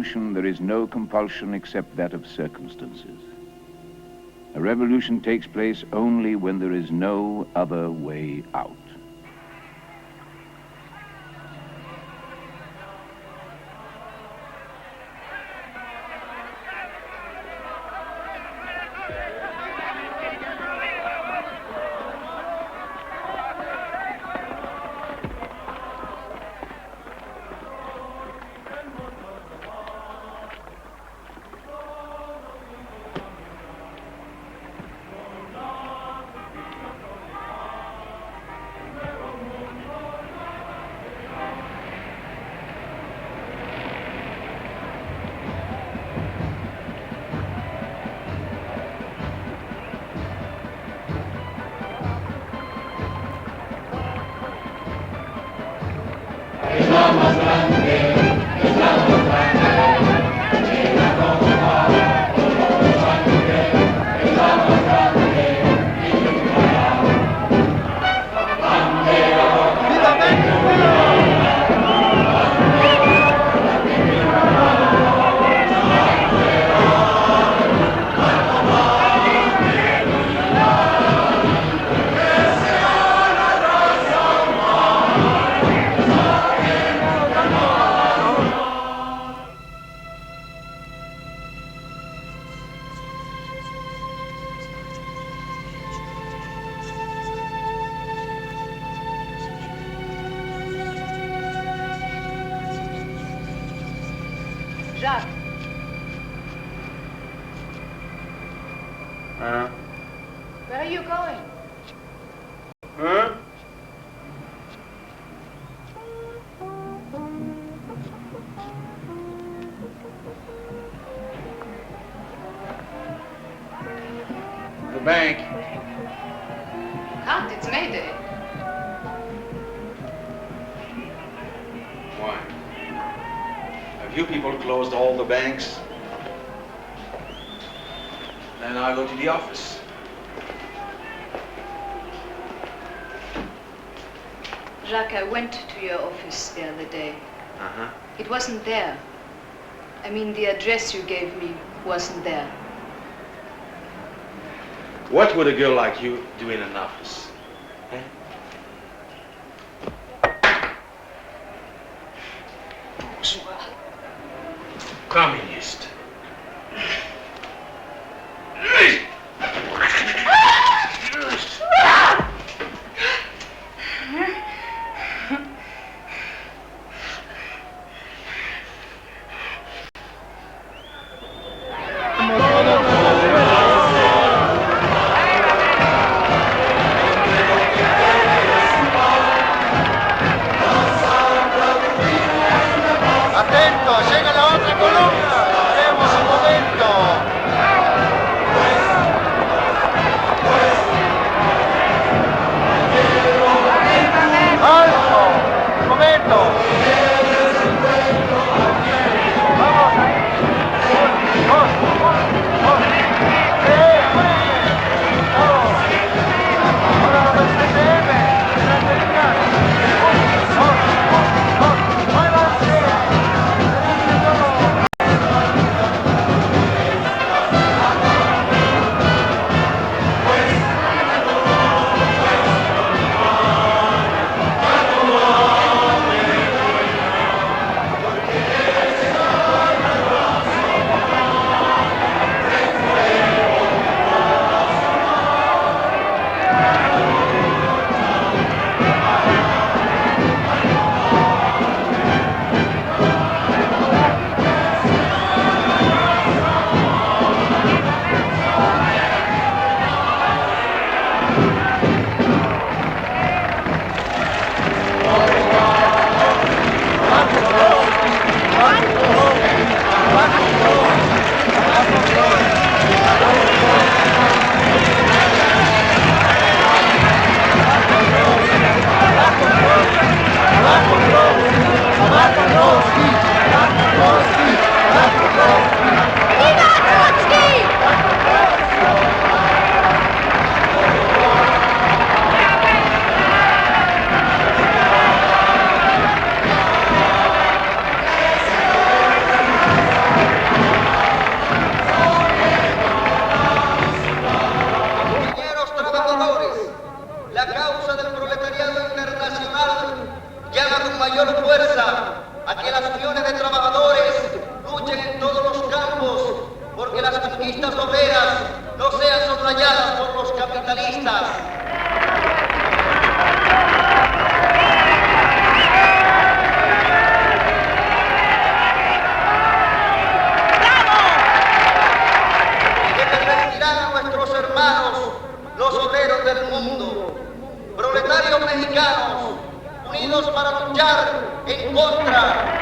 revolution, there is no compulsion except that of circumstances. A revolution takes place only when there is no other way out. Jacques. Huh? Where are you going? Huh? The bank. Can't, it's Mayday. Why? Have you people closed all the banks? Then I'll go to the office. Jacques, I went to your office the other day. Uh-huh. It wasn't there. I mean, the address you gave me wasn't there. What would a girl like you do in an office? Eh? Communist. Atento, llega la otra columna. conquistas obreras no sean soslayadas por los capitalistas. Que permitirán a nuestros hermanos, los obreros del mundo, proletarios mexicanos, unidos para luchar en contra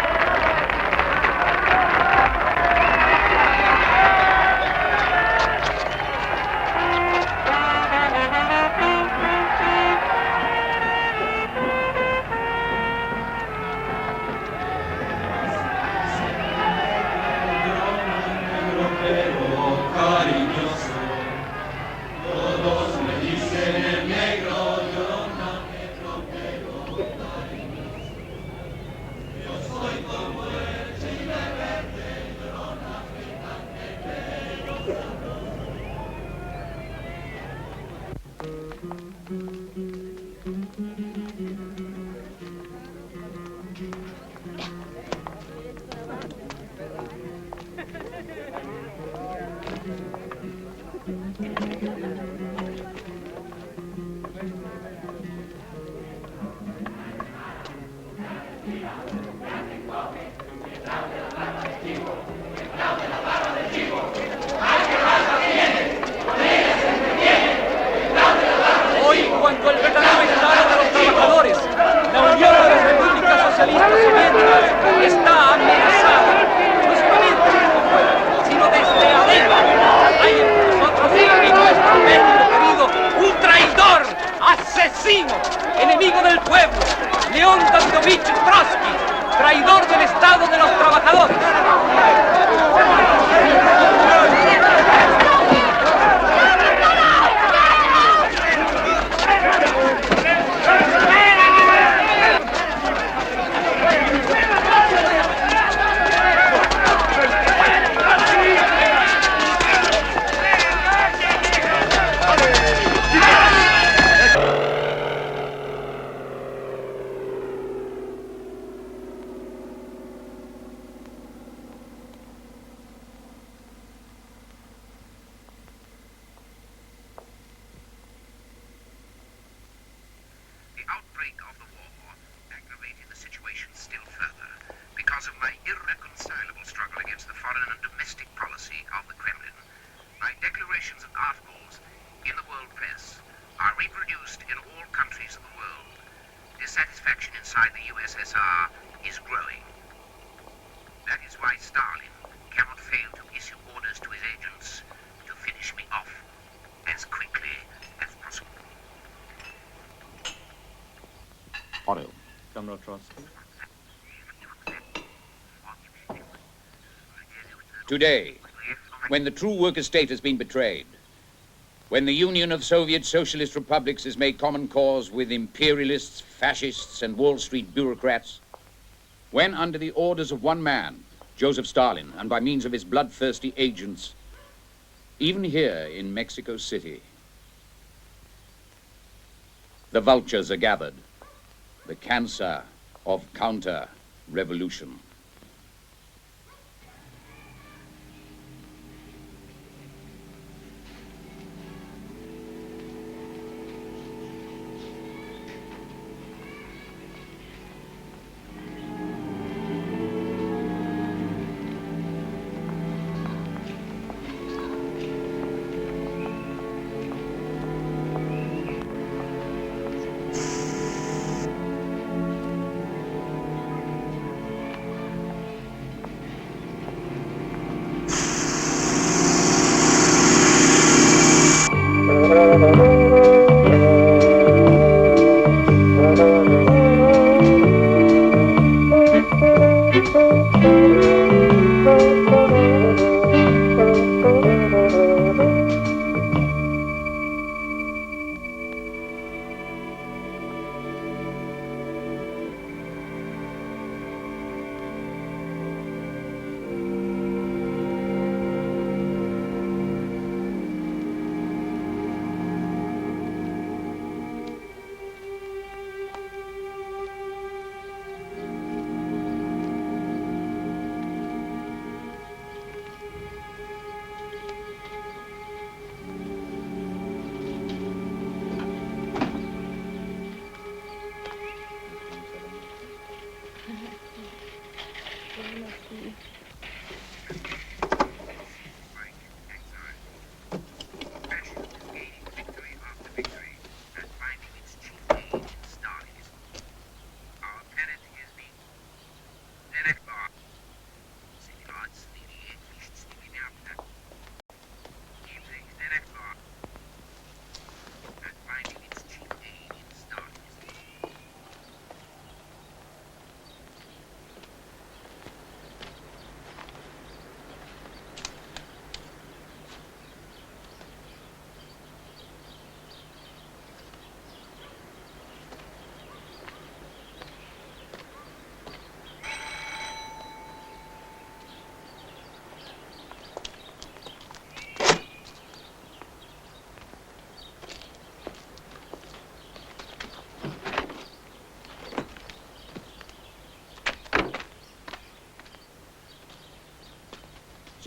asesino, enemigo del pueblo, León Davidovich Trotsky, traidor del Estado de los Trabajadores. Dissatisfaction inside the USSR is growing. That is why Stalin cannot fail to issue orders to his agents to finish me off as quickly as possible. Orel, Comrade Trotsky. Today, when the true worker state has been betrayed, when the Union of Soviet Socialist Republics has made common cause with imperialists, fascists, and Wall Street bureaucrats, when under the orders of one man, Joseph Stalin, and by means of his bloodthirsty agents, even here in Mexico City, the vultures are gathered, the cancer of counter-revolution.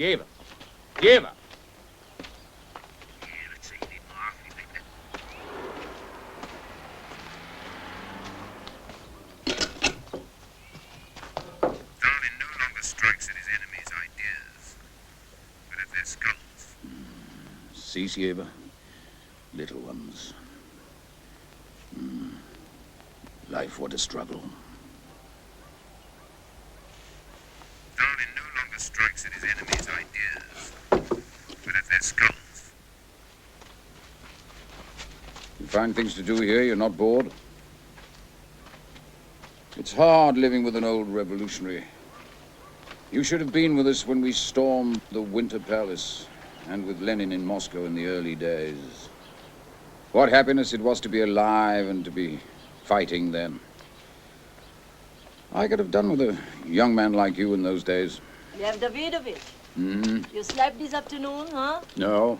Lleva. Lleva. Yeah, let's say he didn't laugh at me like that. Stalin no longer strikes at his enemies' ideas, but at their skulls. Si, Lleva. Little ones. Life, what a struggle. Stalin no longer strikes at his enemies' ideas, but at their skulls. You find things to do here? You're not bored? It's hard living with an old revolutionary. You should have been with us when we stormed the Winter Palace, and with Lenin in Moscow in the early days. What happiness it was to be alive and to be fighting then. I could have done with a young man like you in those days. Lev Davidovich, you slept this afternoon, huh? No.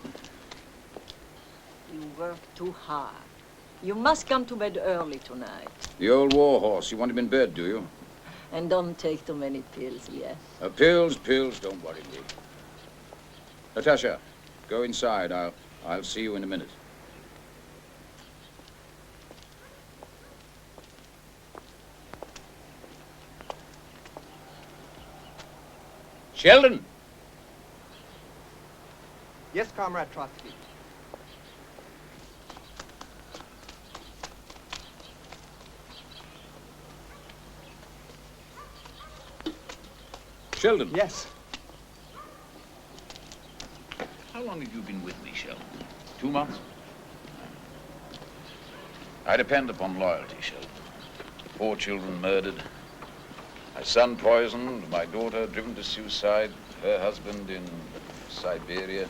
You worked too hard. You must come to bed early tonight. The old war horse, you want him in bed, do you? And don't take too many pills, yes? Pills, don't worry me. Natasha, go inside. I'll see you in a minute. Sheldon! Yes, Comrade Trotsky. Sheldon. Yes. How long have you been with me, Sheldon? 2 months? I depend upon loyalty, Sheldon. 4 children murdered. My son poisoned, my daughter driven to suicide, her husband in Siberia.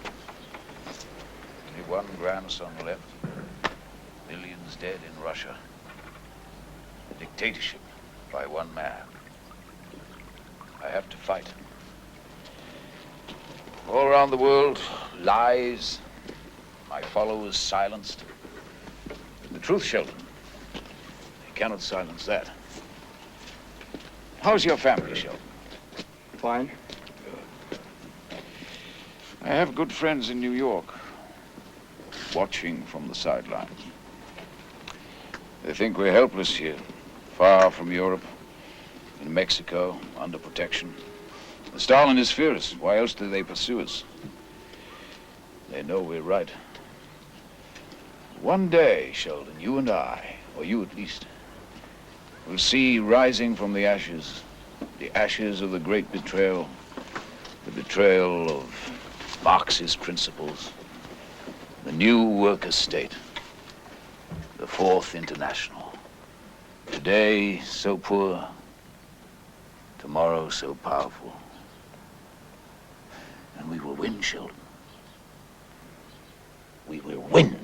Only 1 grandson left. Millions dead in Russia. A dictatorship by 1 man. I have to fight. All around the world, lies. My followers silenced. The truth, Sheldon. They cannot silence that. How's your family, Sheldon? Fine. I have good friends in New York, watching from the sidelines. They think we're helpless here, far from Europe, in Mexico, under protection. Stalin is fearless. Why else do they pursue us? They know we're right. One day, Sheldon, you and I, or you at least, will see rising from the ashes of the great betrayal, the betrayal of Marxist principles, the new worker state, the Fourth International. Today, so poor, tomorrow, so powerful. And we will win, Sheldon. We will win.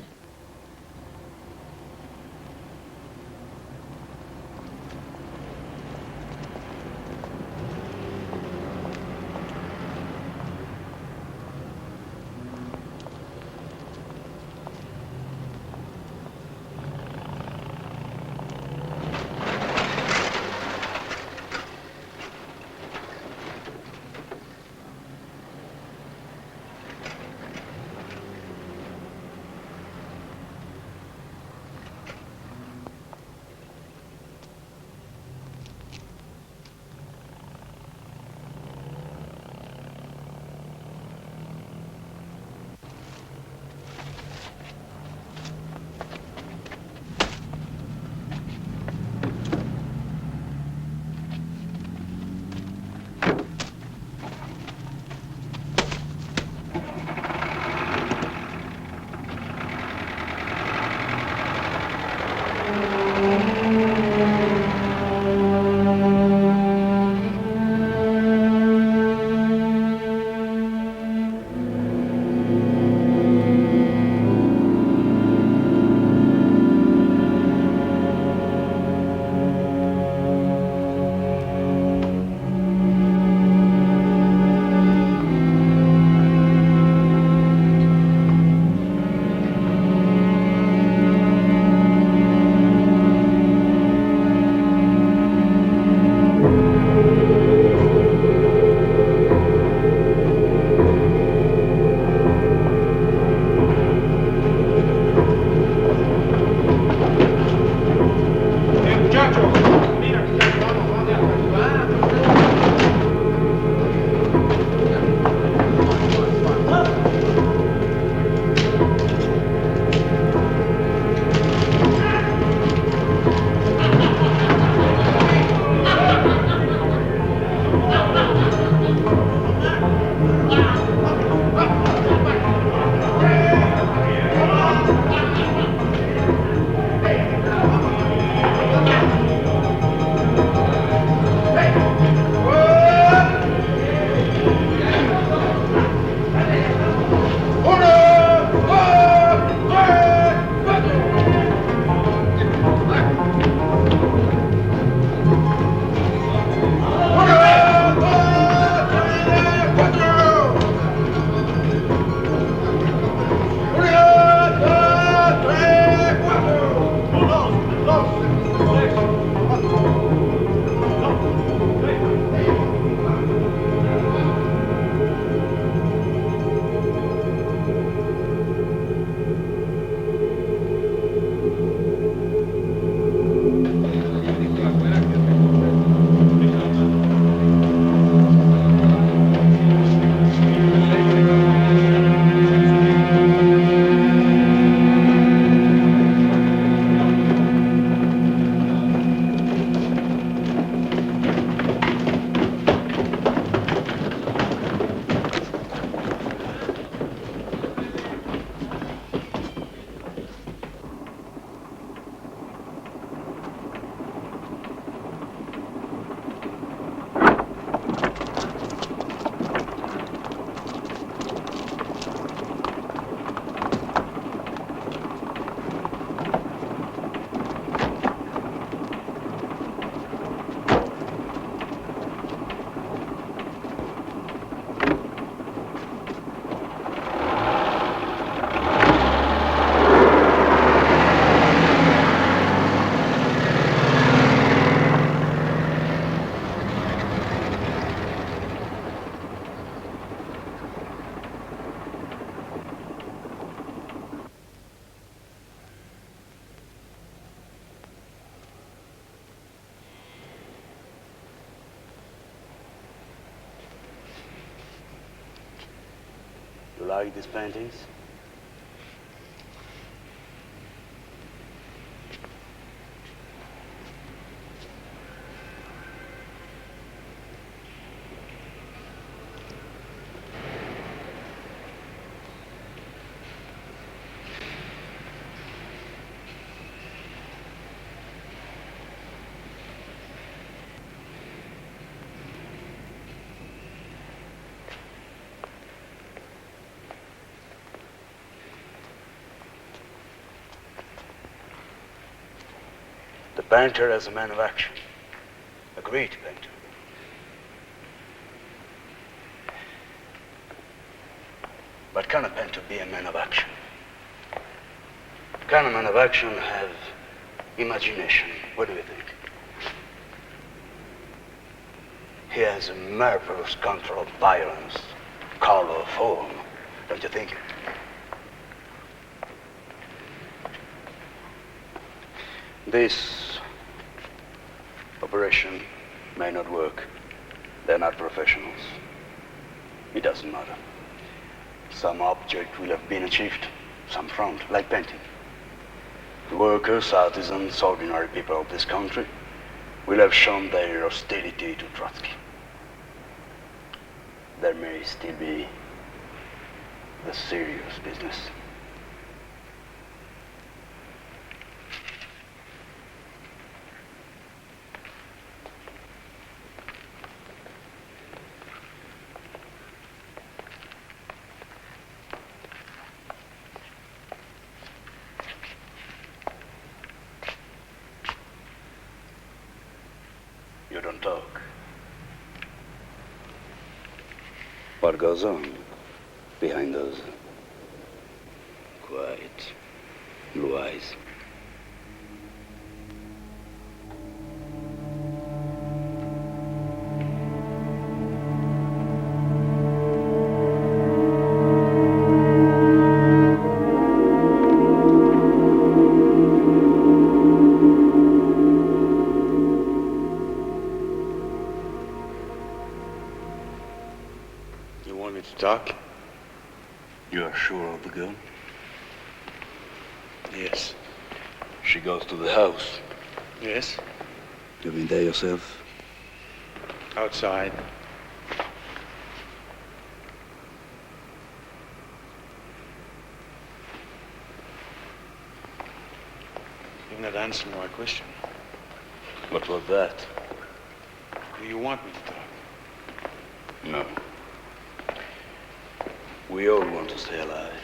like these paintings? The painter is a man of action, a great painter. But can a painter be a man of action? Can a man of action have imagination? What do you think? He has a marvelous control of violence, color, form, don't you think? This operation may not work. They're not professionals. It doesn't matter. Some object will have been achieved, some front, like painting. The workers, artisans, ordinary people of this country will have shown their hostility to Trotsky. There may still be the serious business. You don't talk. What goes on behind those quiet blue eyes? You want me to talk? You're sure of the girl? Yes. She goes to the house. Yes? You've been there yourself? Outside. You're not answering my question. What was that? Do you want me to talk? No. We all want to stay alive.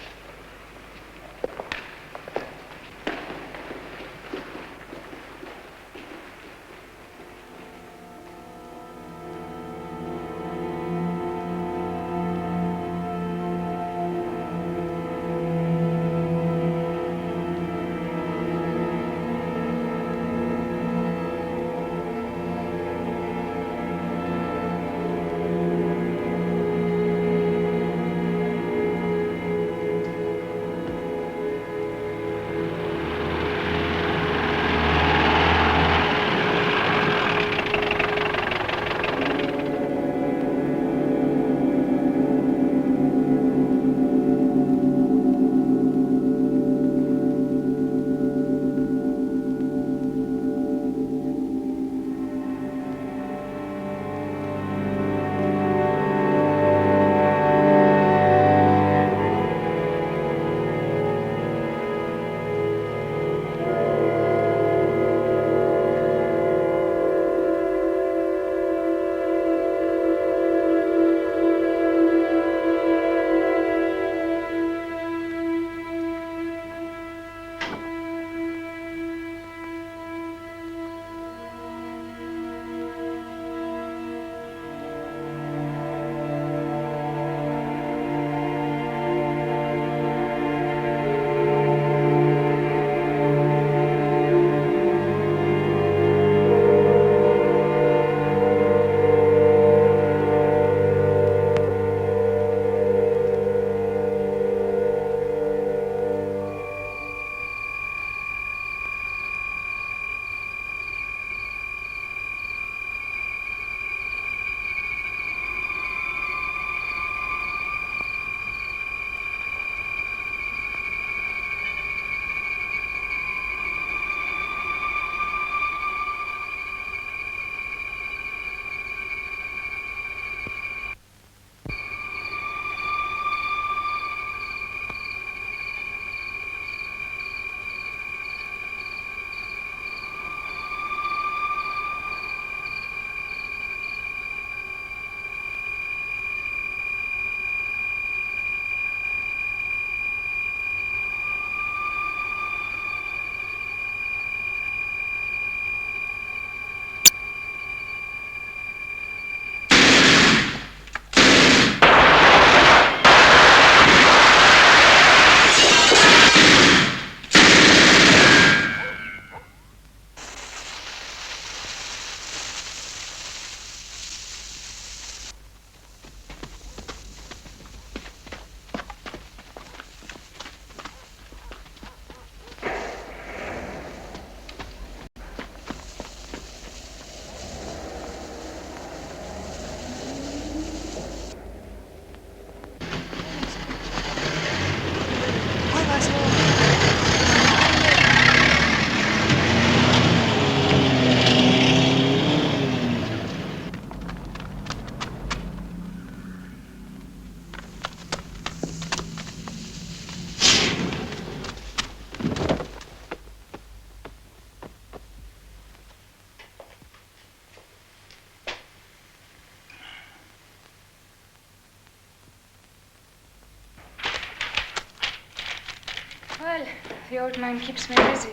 Well, the old man keeps me busy.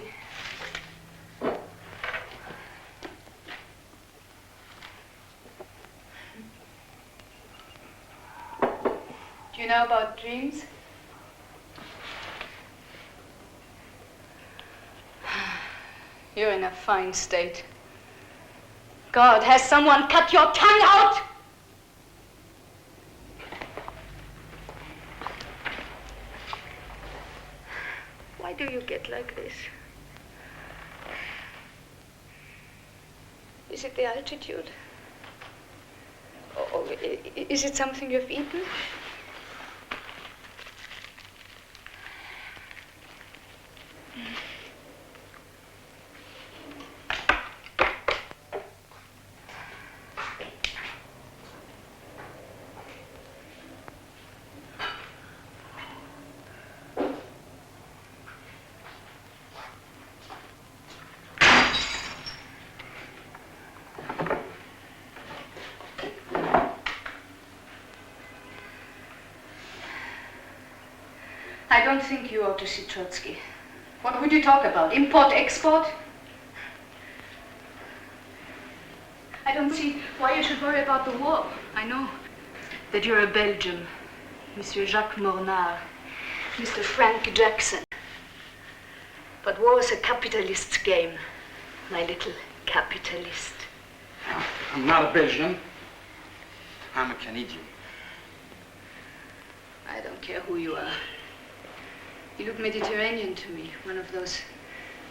Do you know about dreams? You're in a fine state. God, has someone cut your tongue out? Why do you get like this? Is it the altitude? Or is it something you've eaten? I don't think you ought to see Trotsky. What would you talk about? Import, export? I don't see why you should worry about the war. I know that you're a Belgian, Monsieur Jacques Mornard, Mr. Frank Jackson. But war is a capitalist's game, my little capitalist. I'm not a Belgian. I'm a Canadian. I don't care who you are. You look Mediterranean to me, one of those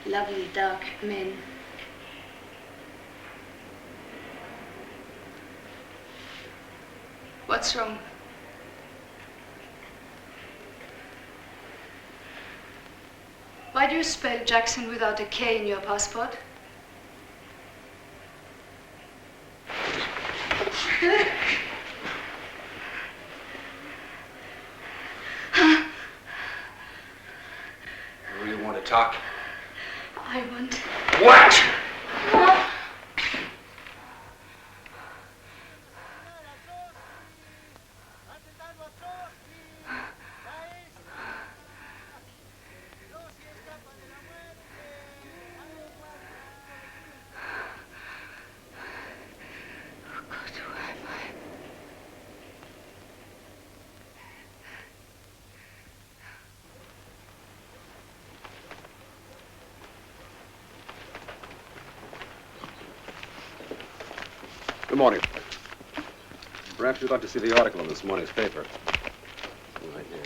lovely dark men. What's wrong? Why do you spell Jackson without a K in your passport? You really want to talk? I want... What? Good morning. Perhaps you'd like to see the article in this morning's paper. Right here.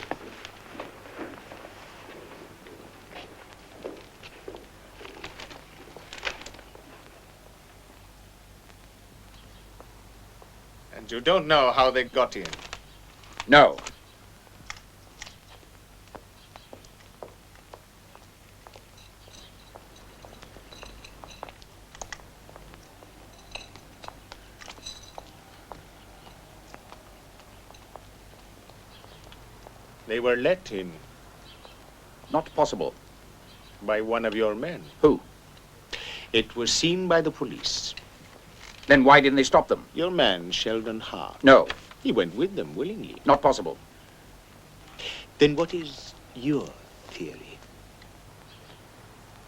And you don't know how they got in? No. They were let in. Not possible. By one of your men. Who? It was seen by the police. Then why didn't they stop them? Your man, Sheldon Hart. No. He went with them willingly. Not possible. Then what is your theory?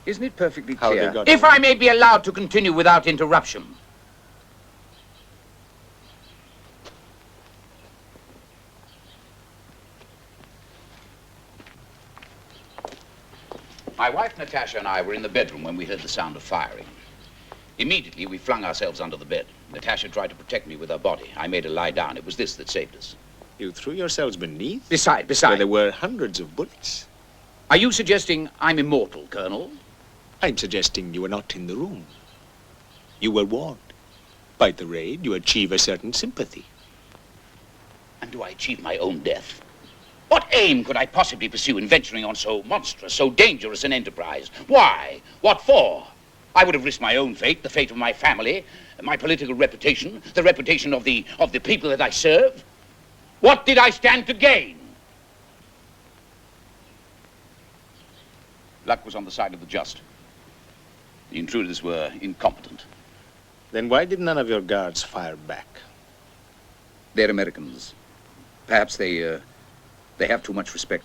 Isn't it perfectly How they clear? got If in? I may be allowed to continue without interruption. My wife, Natasha, and I were in the bedroom when we heard the sound of firing. Immediately, we flung ourselves under the bed. Natasha tried to protect me with her body. I made her lie down. It was this that saved us. You threw yourselves beneath? Beside. Where there were hundreds of bullets. Are you suggesting I'm immortal, Colonel? I'm suggesting you were not in the room. You were warned. By the raid, you achieve a certain sympathy. And do I achieve my own death? What aim could I possibly pursue in venturing on so monstrous, so dangerous an enterprise? Why? What for? I would have risked my own fate, the fate of my family, my political reputation, the reputation of the people that I serve. What did I stand to gain? Luck was on the side of the just. The intruders were incompetent. Then why did none of your guards fire back? They're Americans. Perhaps they have too much respect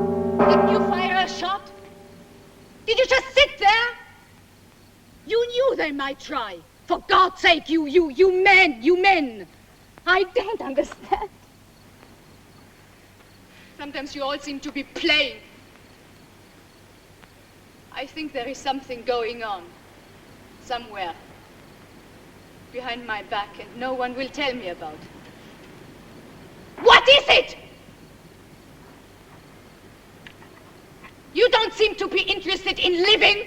might try. For God's sake, you men! I don't understand. Sometimes you all seem to be playing. I think there is something going on. Somewhere. Behind my back, and no one will tell me about it. What is it? You don't seem to be interested in living.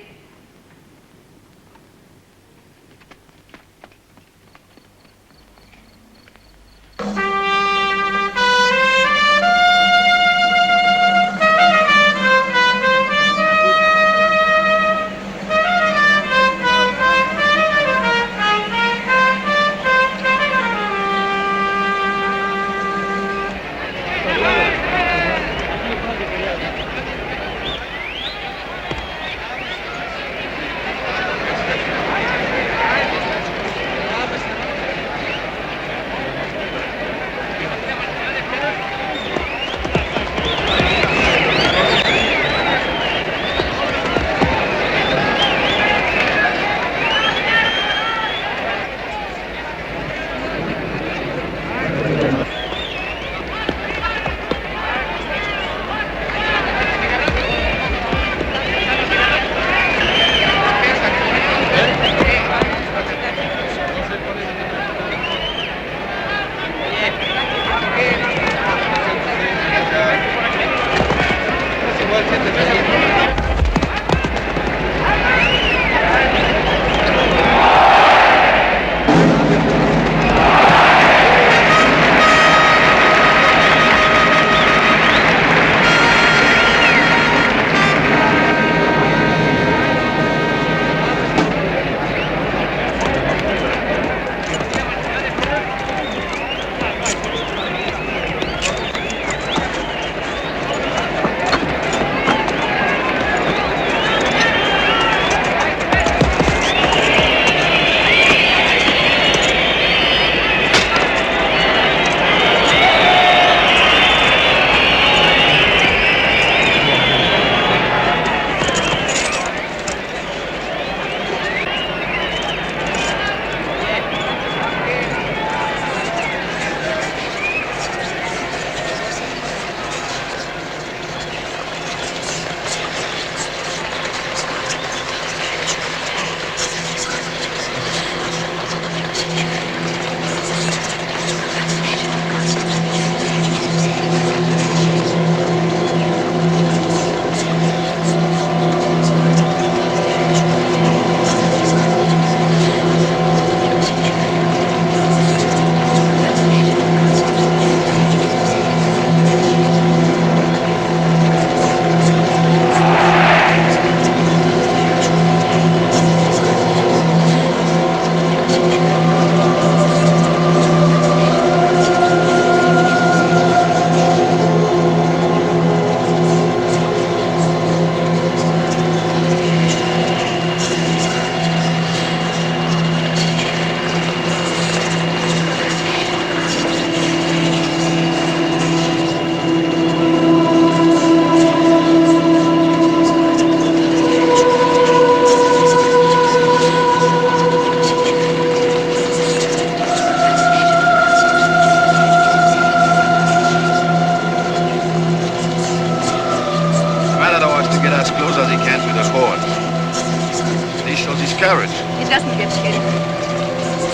He doesn't get killed.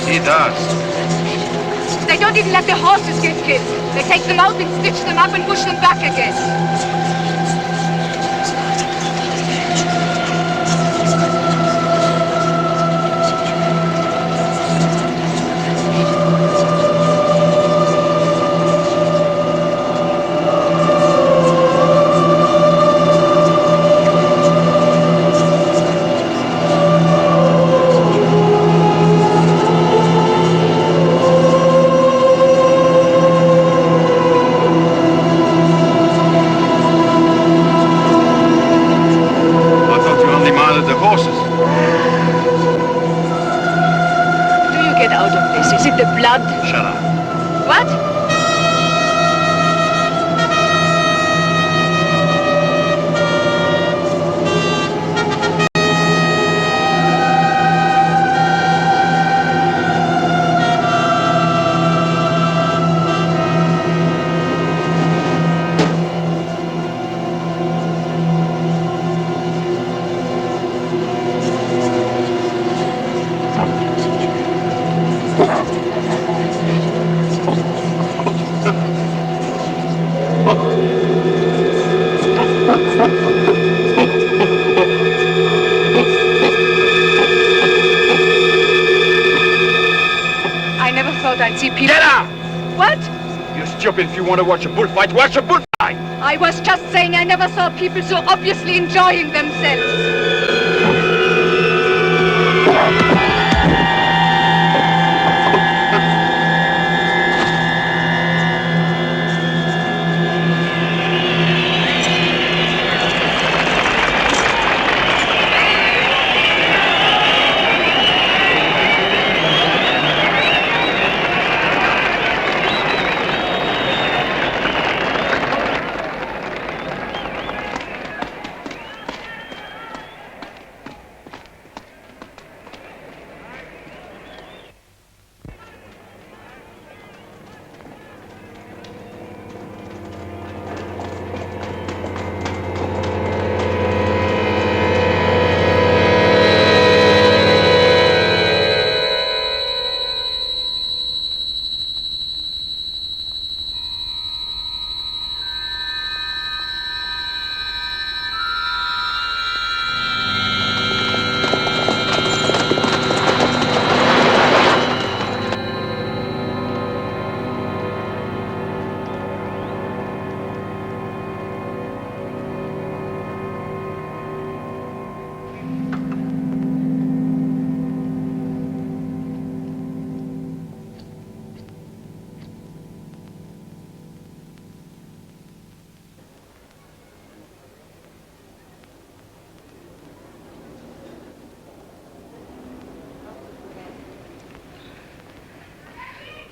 He does. They don't even let the horses get killed. They take them out and stitch them up and push them back again. people. Get out! What? You're stupid. If you want to watch a bullfight, watch a bullfight! I was just saying I never saw people so obviously enjoying themselves.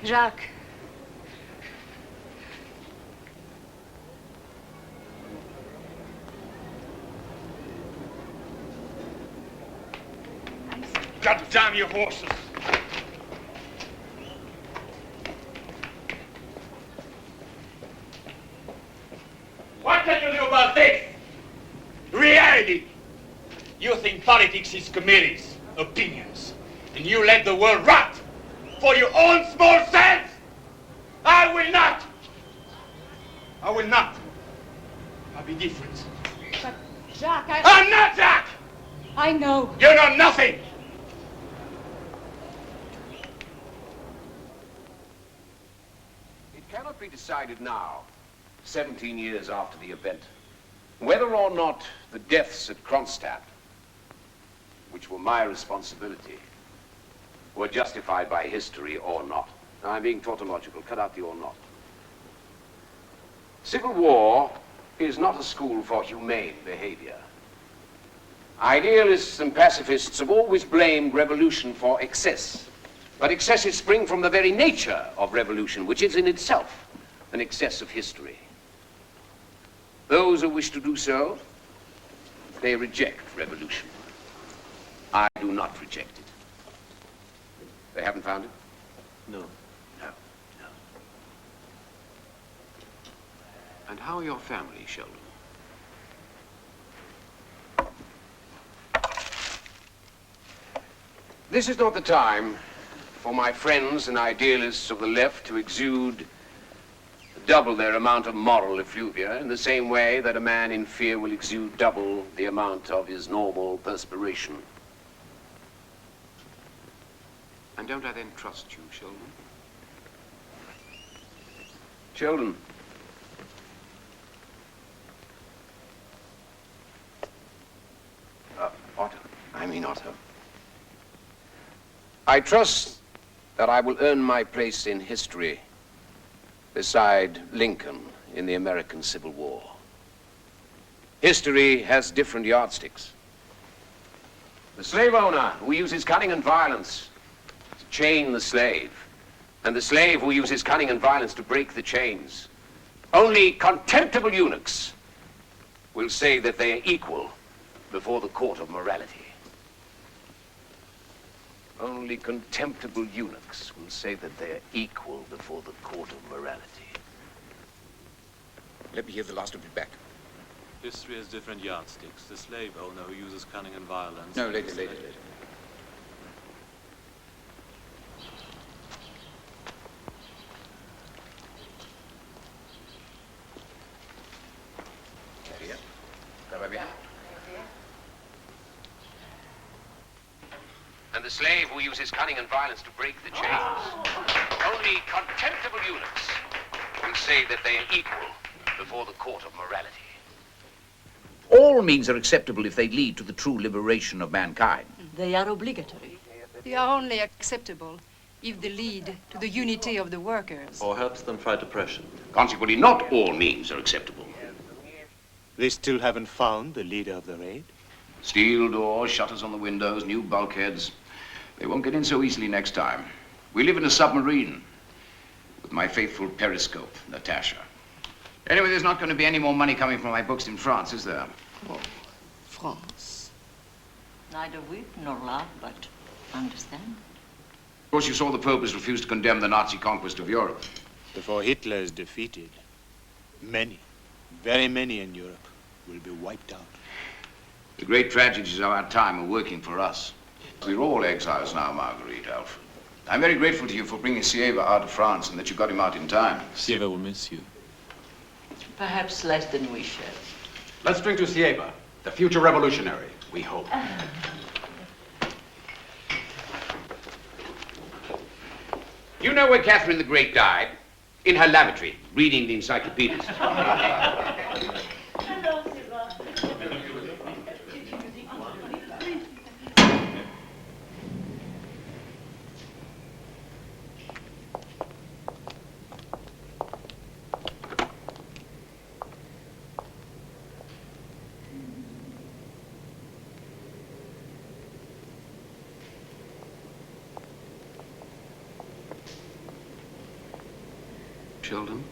Jacques. God damn your horses! What can you do about this? Reality! You think politics is committees, opinions, and you let the world rot for your own small sense? I will not! I will not. I'll be different. But, Jacques, I'm not Jacques! I know. You know nothing! It cannot be decided now, 17 years after the event, whether or not the deaths at Kronstadt, which were my responsibility, were justified by history or not. Now, I'm being tautological. Cut out the or not. Civil war is not a school for humane behavior. Idealists and pacifists have always blamed revolution for excess. But excesses spring from the very nature of revolution, which is in itself an excess of history. Those who wish to do so, they reject revolution. I do not reject it. They haven't found it? No. No. And how are your family, Sheldon? This is not the time for my friends and idealists of the left to exude double their amount of moral effluvia in the same way that a man in fear will exude double the amount of his normal perspiration. And don't I then trust you, Sheldon? Sheldon. Otto. I mean Otto. I trust that I will earn my place in history beside Lincoln in the American Civil War. History has different yardsticks. The slave owner who uses cunning and violence to chain the slave, and the slave who uses cunning and violence to break the chains. Only contemptible eunuchs will say that they are equal before the court of morality. Only contemptible eunuchs will say that they are equal before the court of morality. Let me hear the last of it back. History has different yardsticks. The slave owner who uses cunning and violence... No, later. There you are. Ça va bien? And the slave who uses cunning and violence to break the chains. Only contemptible eunuchs will say that they are equal before the court of morality. All means are acceptable if they lead to the true liberation of mankind. They are obligatory. They are only acceptable if they lead to the unity of the workers. Or helps them fight oppression. Consequently, not all means are acceptable. They still haven't found the leader of the raid? Steel doors, shutters on the windows, new bulkheads. They won't get in so easily next time. We live in a submarine with my faithful periscope, Natasha. Anyway, there's not going to be any more money coming from my books in France, is there? Oh, France. Neither wit nor love, but understand. Of course, you saw the Pope has refused to condemn the Nazi conquest of Europe. Before Hitler is defeated, many, very many in Europe will be wiped out. The great tragedies of our time are working for us. We're all exiles now, Marguerite, Alfred. I'm very grateful to you for bringing Sieva out of France and that you got him out in time. Sieva will miss you. Perhaps less than we shall. Let's drink to Sieva, the future revolutionary, we hope. You know where Catherine the Great died? In her lavatory, reading the encyclopedias. Children?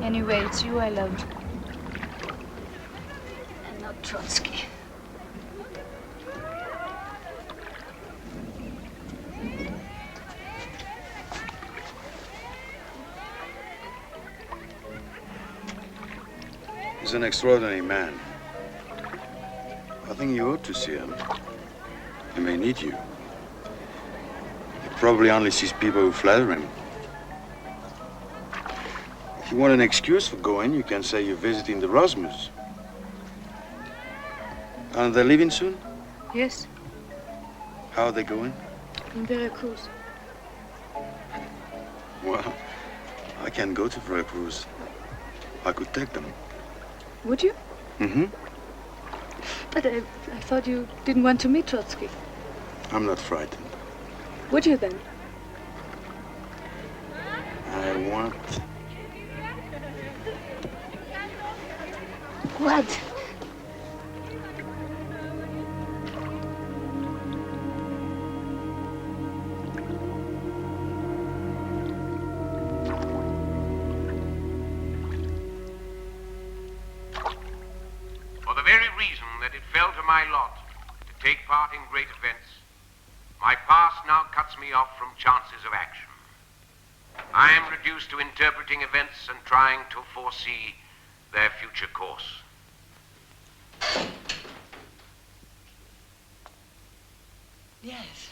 Anyway, it's you I love. Trotsky. He's an extraordinary man. I think you ought to see him. He may need you. He probably only sees people who flatter him. If you want an excuse for going, you can say you're visiting the Rosmers. Aren't they leaving soon? Yes, How are they going? in Veracruz. Well, I can go to Veracruz. I could take them. Would you? Mm-hmm. But I thought you didn't want to meet Trotsky. I'm not frightened. Would you then? I want... What? For the very reason that it fell to my lot to take part in great events, my past now cuts me off from chances of action. I am reduced to interpreting events and trying to foresee their future course. Yes,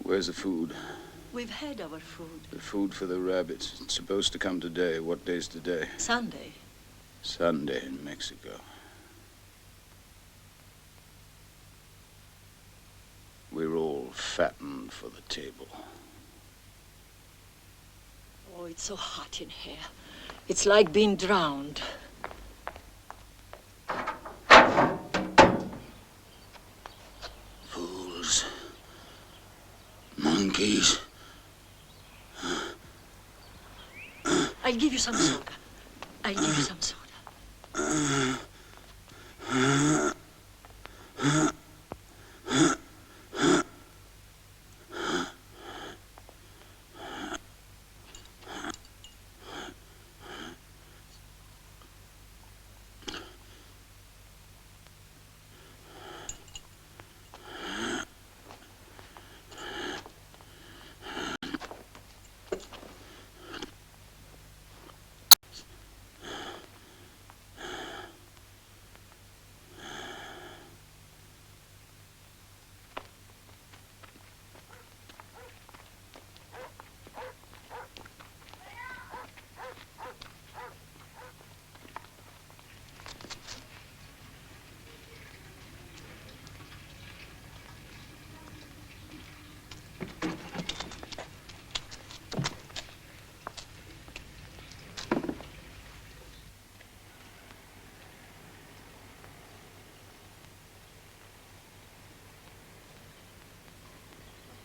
Where's the food? we've had our food. The food for the rabbits. It's supposed to come today. What day's today? Sunday. Sunday in Mexico. We're all fattened for the table. Oh, it's so hot in here. It's like being drowned. Fools. Monkeys. I'll give you some soda. I'll give you some soda.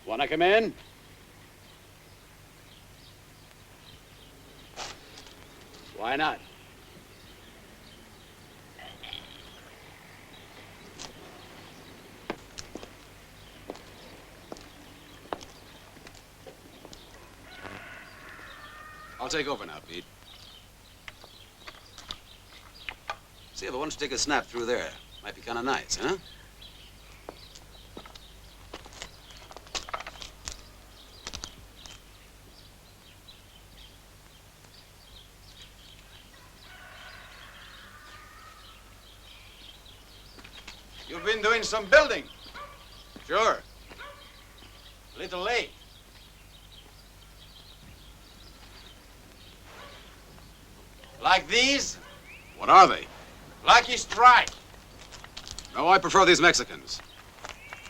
Wanna come in? Why not? I'll take over now, Pete. See, if I want to take a snap through there, might be kind of nice, huh? You've been doing some building. Sure. A little late. Like these? What are they? Lucky Strike. No, I prefer these Mexicans.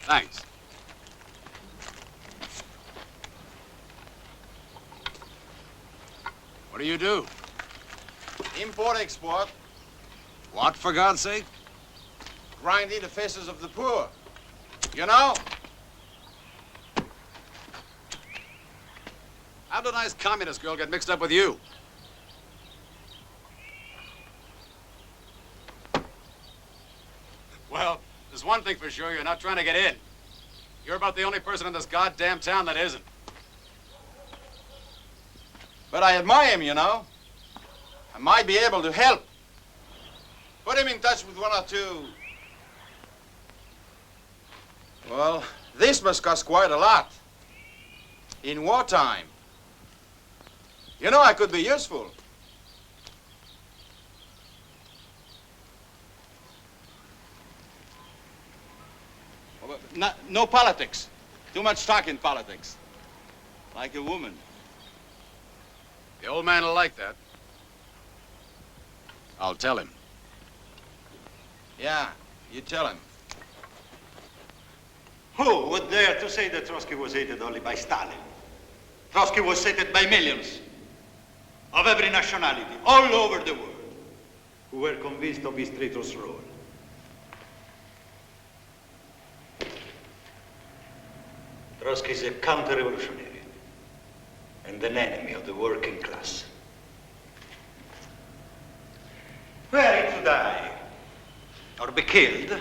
Thanks. What do you do? Import-export. What, for God's sake? Grinding the faces of the poor. You know? How did a nice communist girl get mixed up with you? Well, there's one thing for sure, you're not trying to get in. You're about the only person in this goddamn town that isn't. But I admire him, you know. I might be able to help. Put him in touch with one or two. Well, this must cost quite a lot. In wartime. You know, I could be useful. No politics. Too much talk in politics. Like a woman. The old man will like that. I'll tell him. Yeah, you tell him. Who would dare to say that Trotsky was hated only by Stalin? Trotsky was hated by millions of every nationality, all over the world, who were convinced of his traitorous role. Trotsky is a counter-revolutionary and an enemy of the working class. Were he to die or be killed,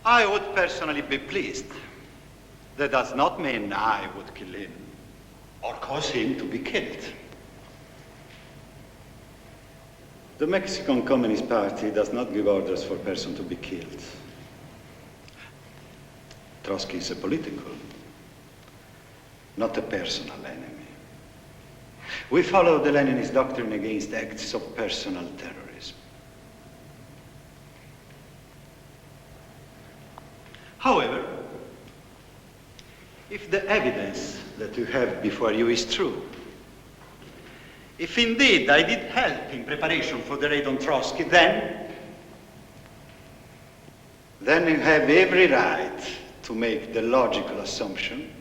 I would personally be pleased. That does not mean I would kill him or cause him to be killed. The Mexican Communist Party does not give orders for a person to be killed. Trotsky is a political, not a personal enemy. We follow the Leninist doctrine against acts of personal terrorism. However, if the evidence that you have before you is true, if indeed I did help in preparation for the raid on Trotsky, then you have every right to make the logical assumption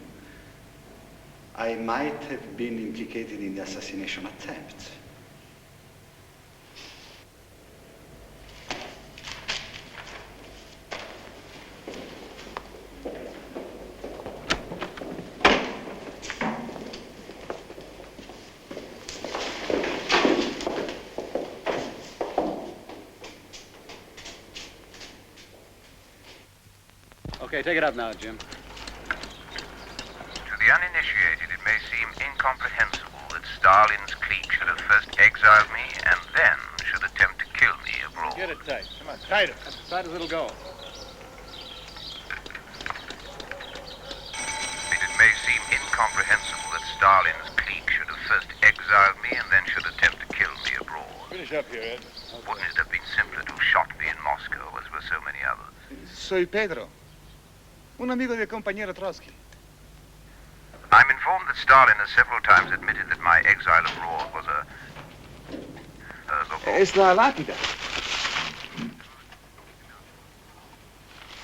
I might have been implicated in the assassination attempt. Okay, take it up now, Jim. To the uninitiated, it may seem incomprehensible that Stalin's clique should have first exiled me and then should attempt to kill me abroad. Get it tight. Come on, tighter. As tight as it'll go. It may seem incomprehensible that Stalin's clique should have first exiled me and then should attempt to kill me abroad. Finish up here, Ed. Okay. Wouldn't it have been simpler to have shot me in Moscow, as were so many others? Soy Pedro, un amigo del compañero Trotsky. I'm informed that Stalin has several times admitted that my exile abroad was Es la lápida.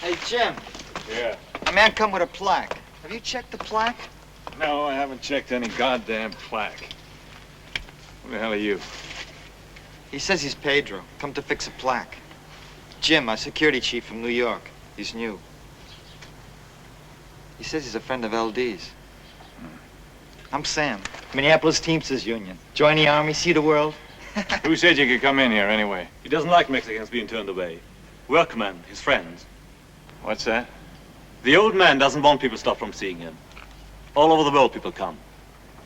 Hey, Jim. Yeah? A man come with a plaque. Have you checked the plaque? No, I haven't checked any goddamn plaque. Who the hell are you? He says he's Pedro. Come to fix a plaque. Jim, our security chief from New York. He's new. He says he's a friend of LD's. I'm Sam, Minneapolis Teamsters Union. Join the army, see the world. Who said you could come in here anyway? He doesn't like Mexicans being turned away. Workmen, his friends. What's that? The old man doesn't want people to stop from seeing him. All over the world people come.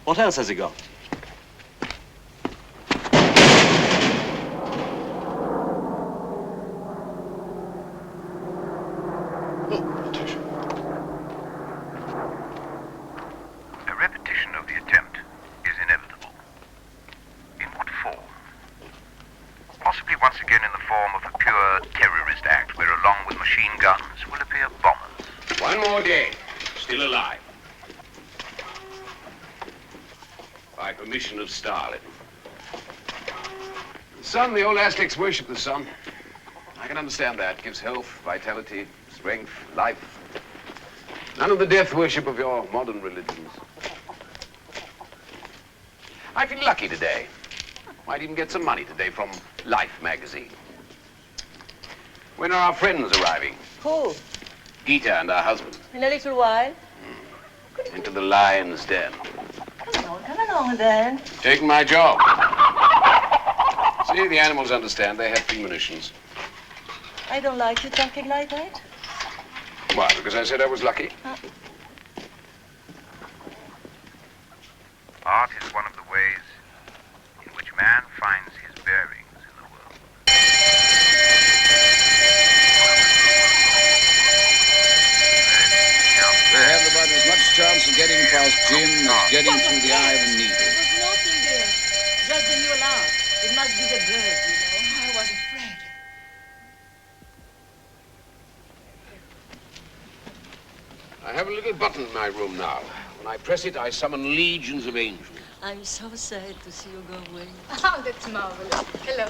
What else has he got? A repetition of the attempt is inevitable. In what form? Possibly once again in the form of a pure terrorist act where along with machine guns will appear bombers. One more day, still alive. By permission of Stalin. The sun, the old Aztecs worship the sun. I can understand that. It gives health, vitality, strength, life. None of the death worship of your modern religions. I feel lucky today. Might even get some money today from Life magazine. When are our friends arriving? Who? Gita and her husband. In a little while. Into the lion's den. Come along then. Taking my job. See, the animals understand. They have premonitions. I don't like you talking like that. Why? Because I said I was lucky? Art is one of the ways in which man finds his bearings in the world. chance of getting past Jim as getting through the eye of a needle. There's nothing there. Just the new alarm. It must be the bird, you know. I was afraid. I have a little button in my room now. When I press it, I summon legions of angels. I'm so sad to see you go away. Oh, that's marvelous. Hello.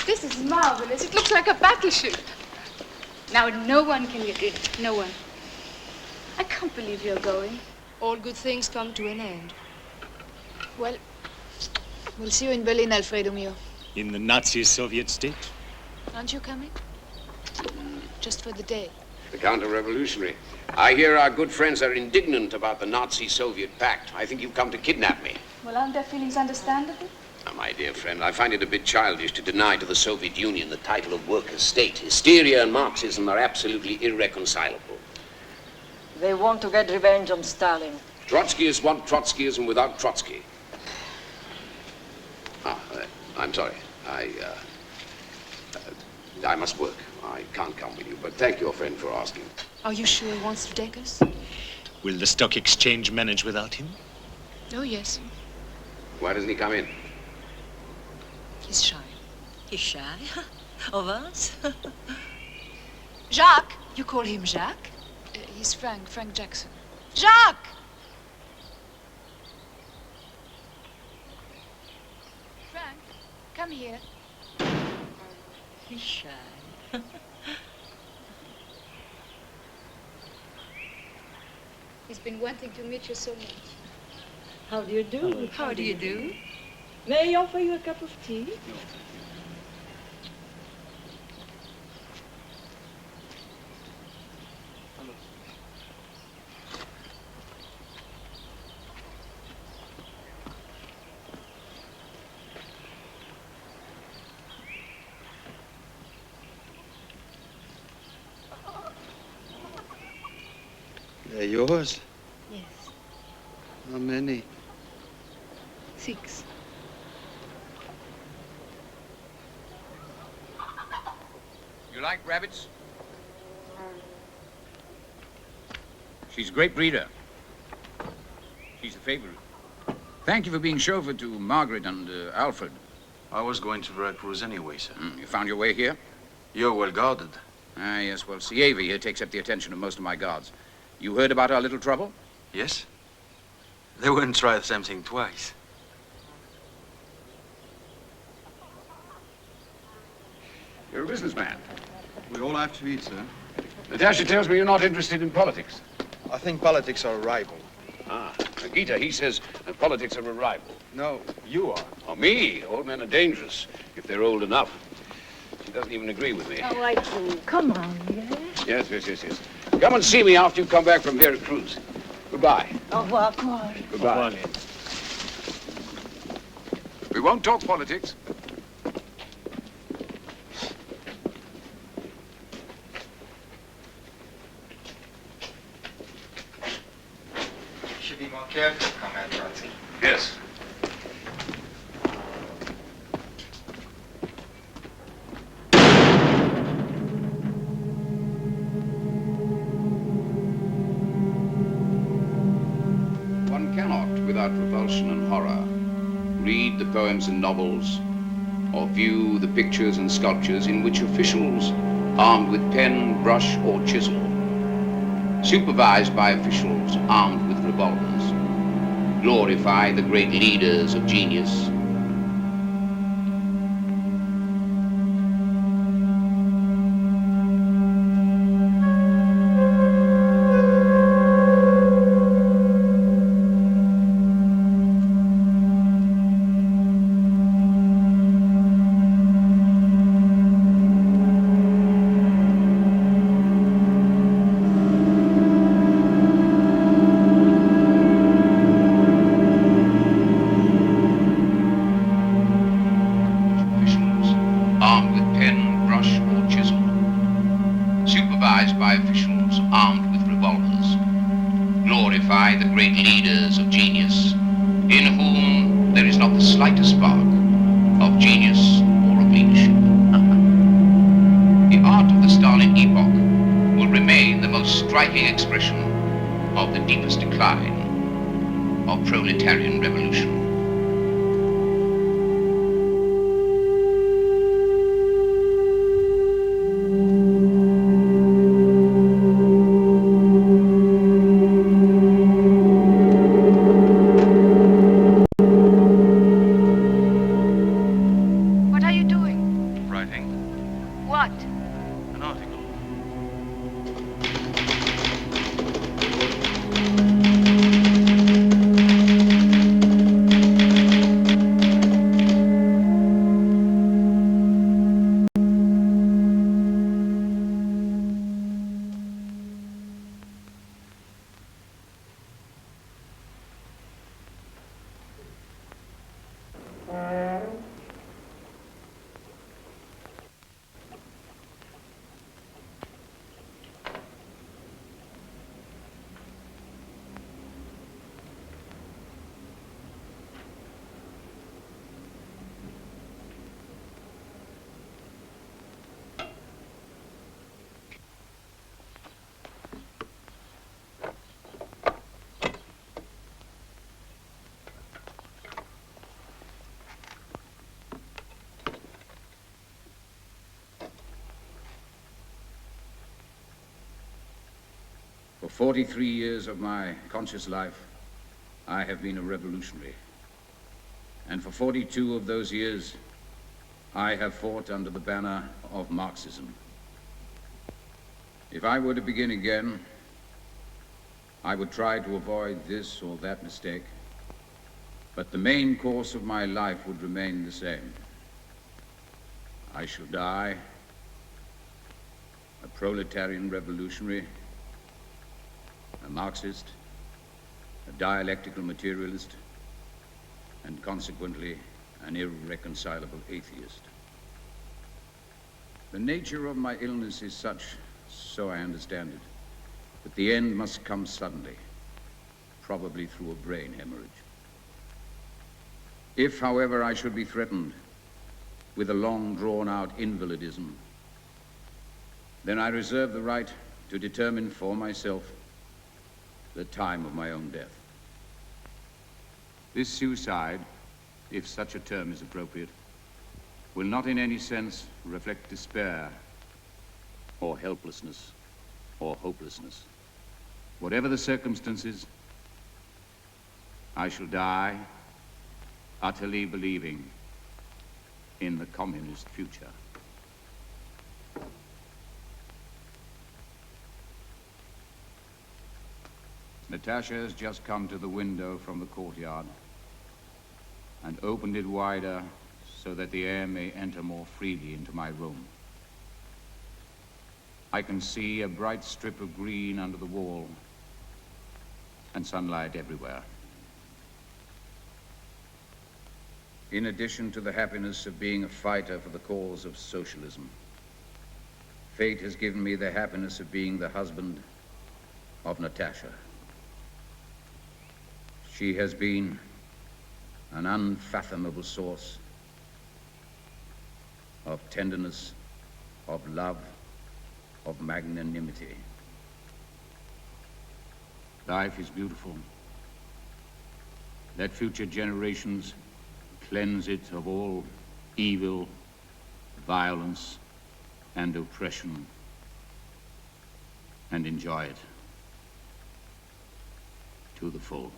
This is marvelous. It looks like a battleship. Now no one can get in. No one. I can't believe you're going. All good things come to an end. Well, we'll see you in Berlin, Alfredo mio. In the Nazi-Soviet state? Aren't you coming? Just for the day. The counter-revolutionary. I hear our good friends are indignant about the Nazi-Soviet pact. I think you've come to kidnap me. Well, aren't their feelings understandable? Now, my dear friend, I find it a bit childish to deny to the Soviet Union the title of workers' state. Hysteria and Marxism are absolutely irreconcilable. They want to get revenge on Stalin. Trotskyists want Trotskyism without Trotsky. I'm sorry. I must work. I can't come with you, but thank your friend for asking. Are you sure he wants to take us? Will the stock exchange manage without him? Oh, yes. Why doesn't he come in? He's shy. He's shy? Of us? Jacques! You call him Jacques? He's Frank Jackson. Jacques! Frank, come here. He's shy. He's been wanting to meet you so much. How do you do? How do you do? May I offer you a cup of tea? No. They're yours? Yes. How many? 6. You like rabbits? She's a great breeder. She's a favorite. Thank you for being chauffeur to Margaret and Alfred. I was going to Veracruz anyway, sir. You found your way here? You're well guarded. Ah, yes. Well, Sieva here takes up the attention of most of my guards. You heard about our little trouble? Yes? They wouldn't try the same thing twice. You're a businessman. We all have to eat, sir. Natasha tells me you're not interested in politics. I think politics are a rival. Ah, Gita, he says that politics are a rival. No, you are. Oh, me? Old men are dangerous, if they're old enough. She doesn't even agree with me. Oh, I do. Come on, yes? Yes. Come and see me after you come back from Veracruz. Goodbye. Au revoir. Goodbye. We won't talk politics. You should be more careful, Comrade Trotsky. Yes. One cannot, without revulsion and horror, read the poems and novels, or view the pictures and sculptures in which officials, armed with pen, brush, or chisel, supervised by officials armed with revolvers, glorify the great leaders of genius. of the deepest decline of proletarian revolution. What are you doing? Writing What? an article. For 43 years of my conscious life, I have been a revolutionary. And for 42 of those years, I have fought under the banner of Marxism. If I were to begin again, I would try to avoid this or that mistake, but the main course of my life would remain the same. I shall die a proletarian revolutionary, a Marxist, a dialectical materialist, and consequently an irreconcilable atheist. The nature of my illness is such, so I understand it, that the end must come suddenly, probably through a brain hemorrhage. If, however, I should be threatened with a long drawn-out invalidism, then I reserve the right to determine for myself the time of my own death. This suicide, if such a term is appropriate, will not in any sense reflect despair or helplessness or hopelessness. Whatever the circumstances, I shall die utterly believing in the communist future. Natasha has just come to the window from the courtyard and opened it wider so that the air may enter more freely into my room. I can see a bright strip of green under the wall and sunlight everywhere. In addition to the happiness of being a fighter for the cause of socialism, fate has given me the happiness of being the husband of Natasha. She has been an unfathomable source of tenderness, of love, of magnanimity. Life is beautiful. Let future generations cleanse it of all evil, violence, and oppression, and enjoy it to the full.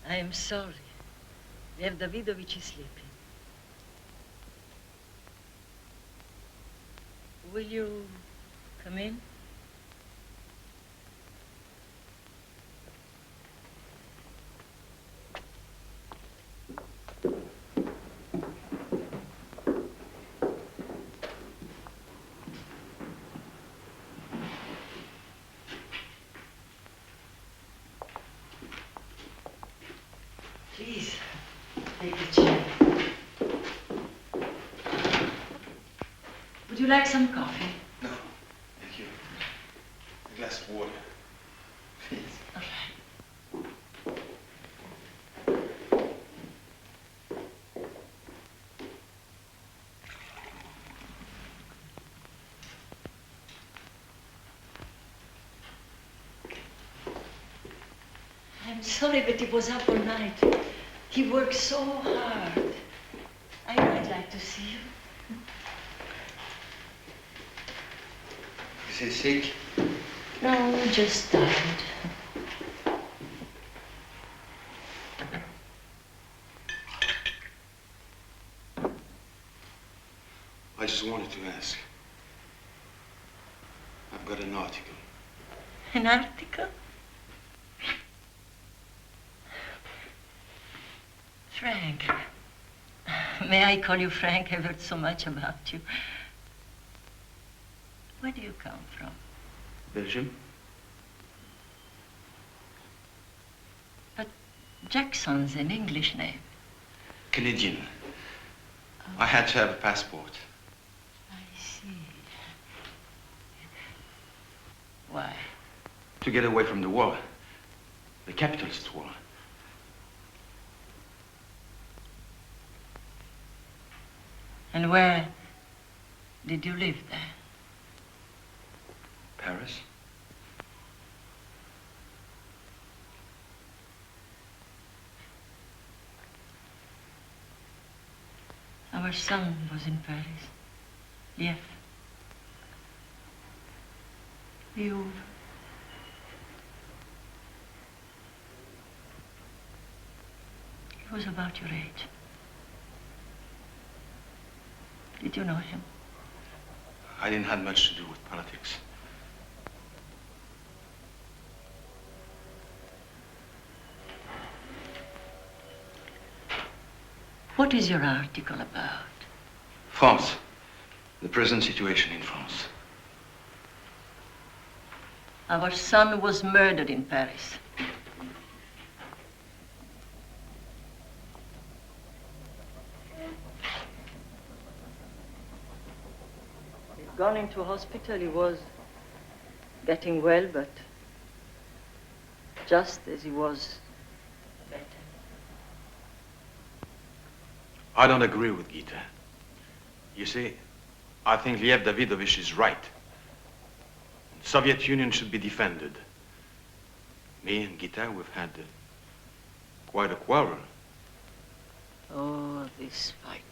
I am sorry. Lev Davidovich is sleeping. Will you come in? Would you like some coffee? No, thank you. A glass of water. Please. All right. I'm sorry, but he was up all night. He worked so hard. I know I'd like to see you. Is he sick? No, just tired. I just wanted to ask. I've got an article. An article? Frank. May I call you Frank? I've heard so much about you. Where do you come from? Belgium? But Jackson's an English name. Canadian. I had to have a passport. I see. Why? To get away from the war. The capitalist war. And where did you live there? Paris? Our son was in Paris. Lief. You. He was about your age. Did you know him? I didn't have much to do with politics. What is your article about? France. The present situation in France. Our son was murdered in Paris. He's gone into hospital. He was getting well, but just as he was better. I don't agree with Gita. You see, I think Liev Davidovich is right. The Soviet Union should be defended. Me and Gita, we've had quite a quarrel. Oh, this fighting.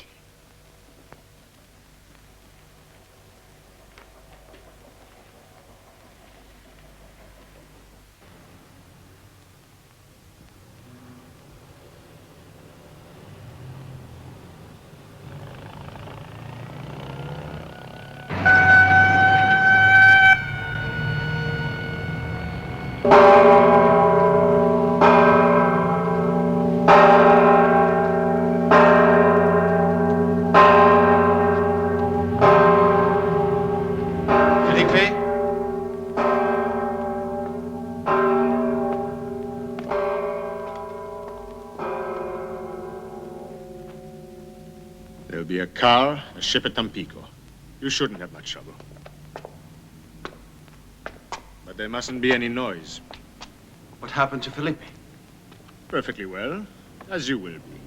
There'll be a car, a ship at Tampico. You shouldn't have much trouble. But there mustn't be any noise. What happened to Felipe? Perfectly well, as you will be.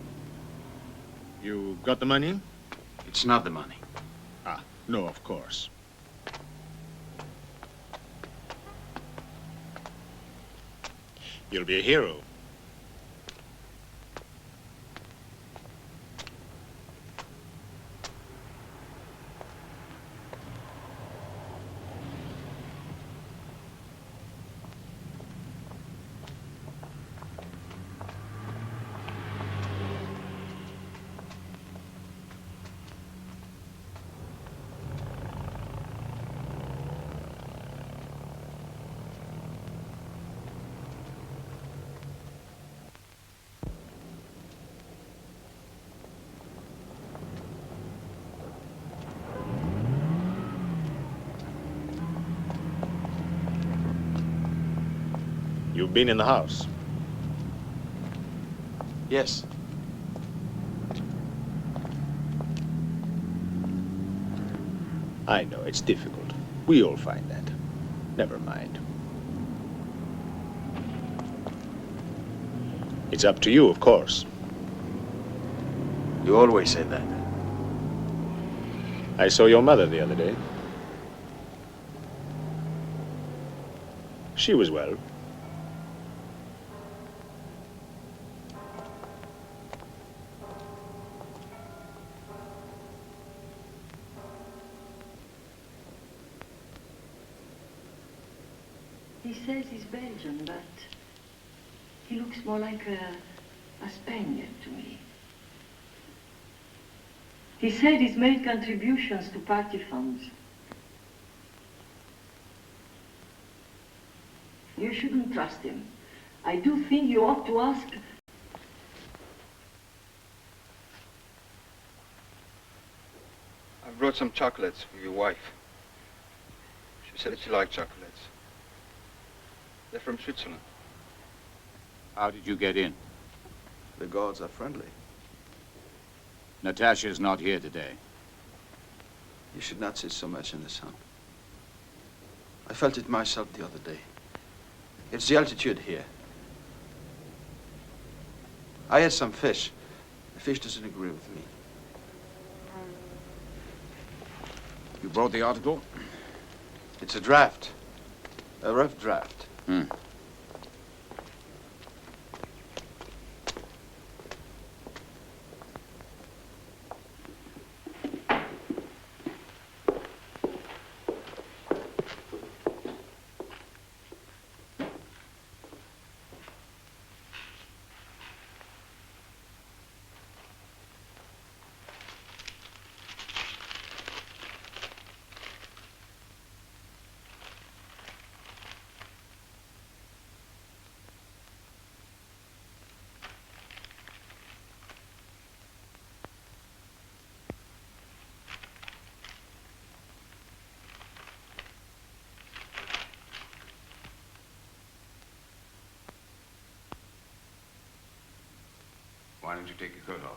You got the money? It's not the money. Ah, no, of course. You'll be a hero. You've been in the house? Yes. I know, it's difficult. We all find that. Never mind. It's up to you, of course. You always say that. I saw your mother the other day. She was well. He says he's Belgian, but he looks more like a Spaniard to me. He said he's made contributions to party funds. You shouldn't trust him. I do think you ought to ask. I brought some chocolates for your wife. She said that she liked chocolates. They're from Switzerland. How did you get in? The guards are friendly. Natasha's not here today. You should not sit so much in the sun. I felt it myself the other day. It's the altitude here. I had some fish. The fish doesn't agree with me. You brought the article? It's a draft. A rough draft. Hmm. Why don't you take your coat off?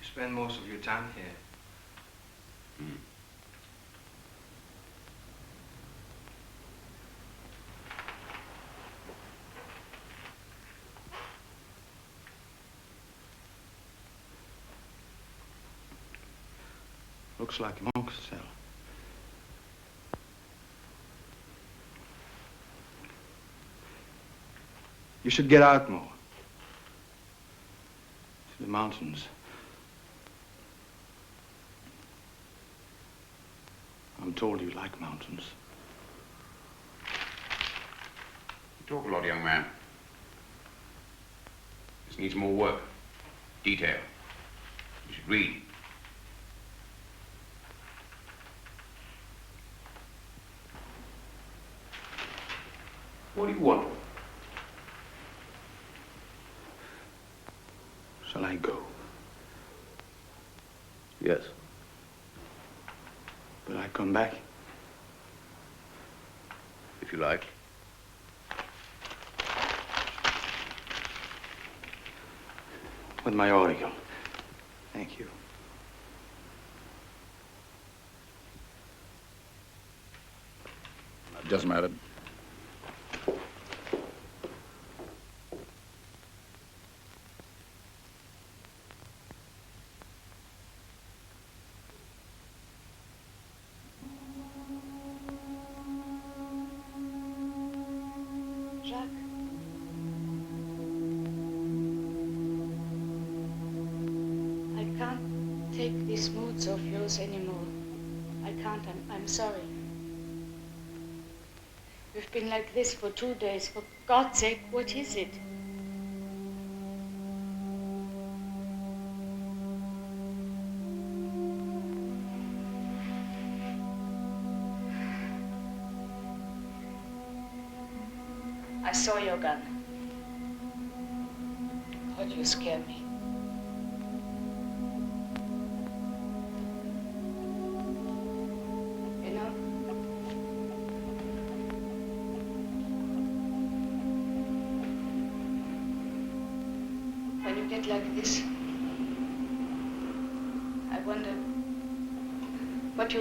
Spend most of your time here. Looks like a monk's cell. You should get out more. To the mountains. I'm told you like mountains. You talk a lot, young man. This needs more work. Detail. You should read. What do you want? Shall I go? Yes. Will I come back? If you like. With my article. Thank you. It doesn't matter. These moods of yours anymore. I can't. I'm sorry. We've been like this for 2 days. For God's sake, what is it? I saw your gun. But you scared me. You know, when you get like this, I wonder what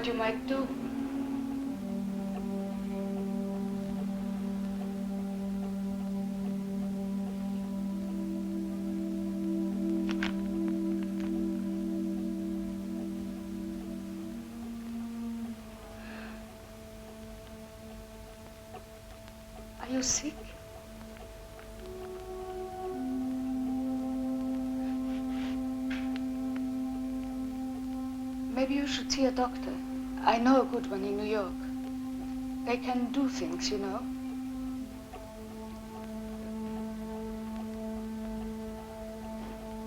you might do. Are you sick? Maybe you should see a doctor. I know a good one in New York. They can do things, you know.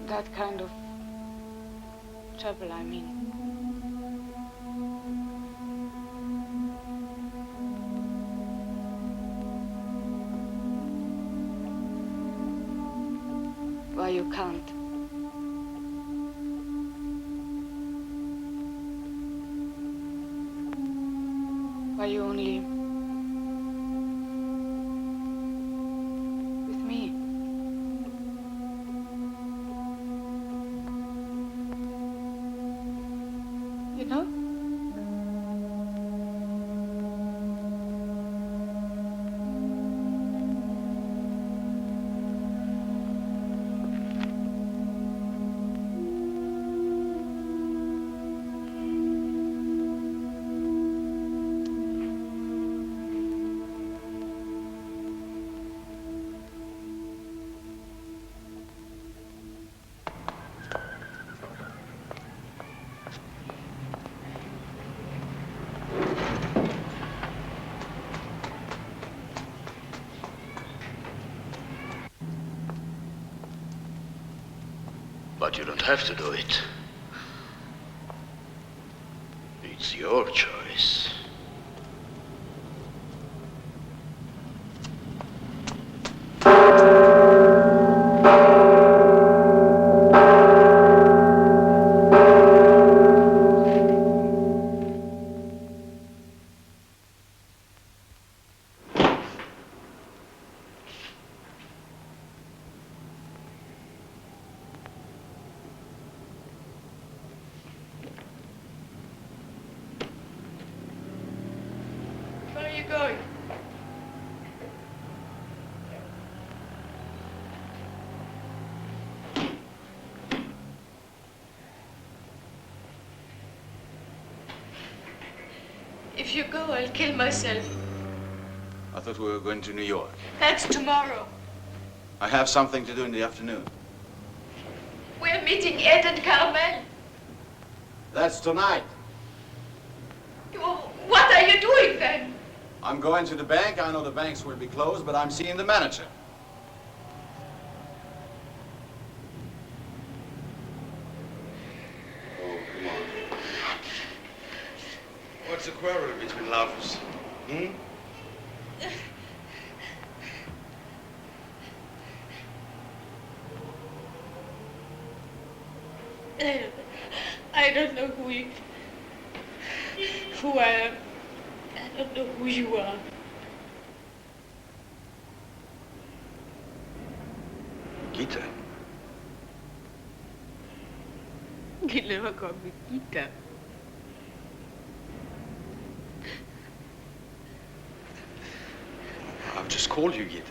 That kind of trouble, I mean. Why you can't? Why you only with me? You know? But you don't have to do it. It's your choice. Where are you going? If you go, I'll kill myself. I thought we were going to New York. That's tomorrow. I have something to do in the afternoon. We're meeting Ed and Carmel. That's tonight. What are you doing then? I'm going to the bank. I know the banks will be closed, but I'm seeing the manager. Oh, come on. What's the quarrel between lovers? Hmm? I don't know who I am. I don't know who you are. Gita. Chi leva come Gita? I've just called you Gita.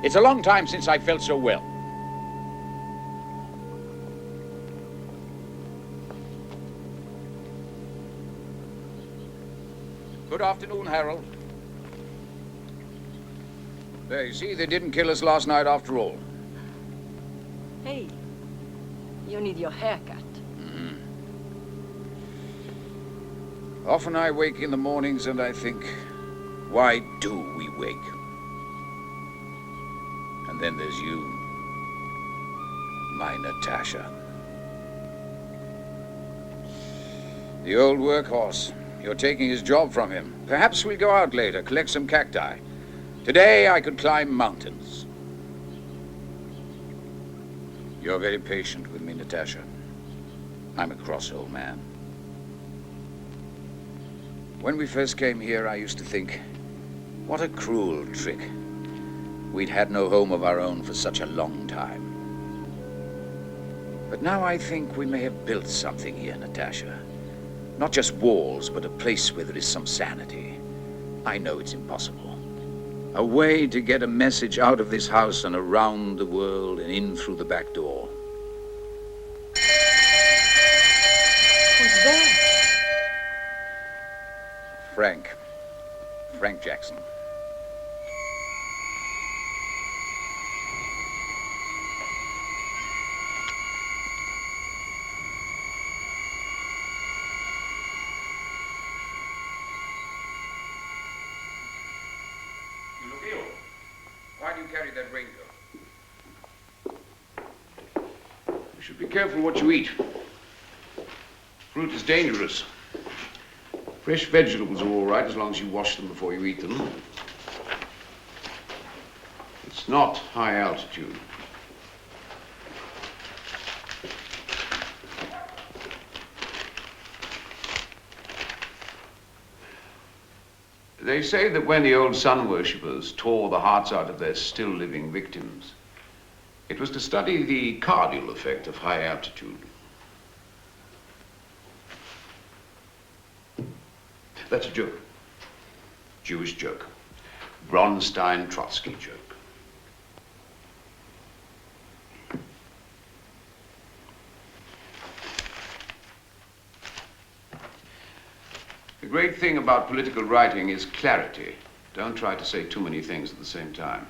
It's a long time since I felt so well. Good afternoon, Harold. There, you see, they didn't kill us last night after all. Hey, you need your haircut. Often I wake in the mornings and I think, why do we wake? And then there's you, my Natasha. The old workhorse. You're taking his job from him. Perhaps we'll go out later, collect some cacti. Today I could climb mountains. You're very patient with me, Natasha. I'm a cross old man. When we first came here, I used to think, what a cruel trick. We'd had no home of our own for such a long time. But now I think we may have built something here, Natasha. Not just walls, but a place where there is some sanity. I know it's impossible. A way to get a message out of this house and around the world and in through the back door. Who's there? Frank Jackson. You look ill. Why do you carry that raincoat? You should be careful what you eat. Fruit is dangerous. Fresh vegetables are all right as long as you wash them before you eat them. It's not high altitude. They say that when the old sun worshippers tore the hearts out of their still living victims, it was to study the cardial effect of high altitude. That's a joke. Jewish joke. Bronstein Trotsky joke. The great thing about political writing is clarity. Don't try to say too many things at the same time.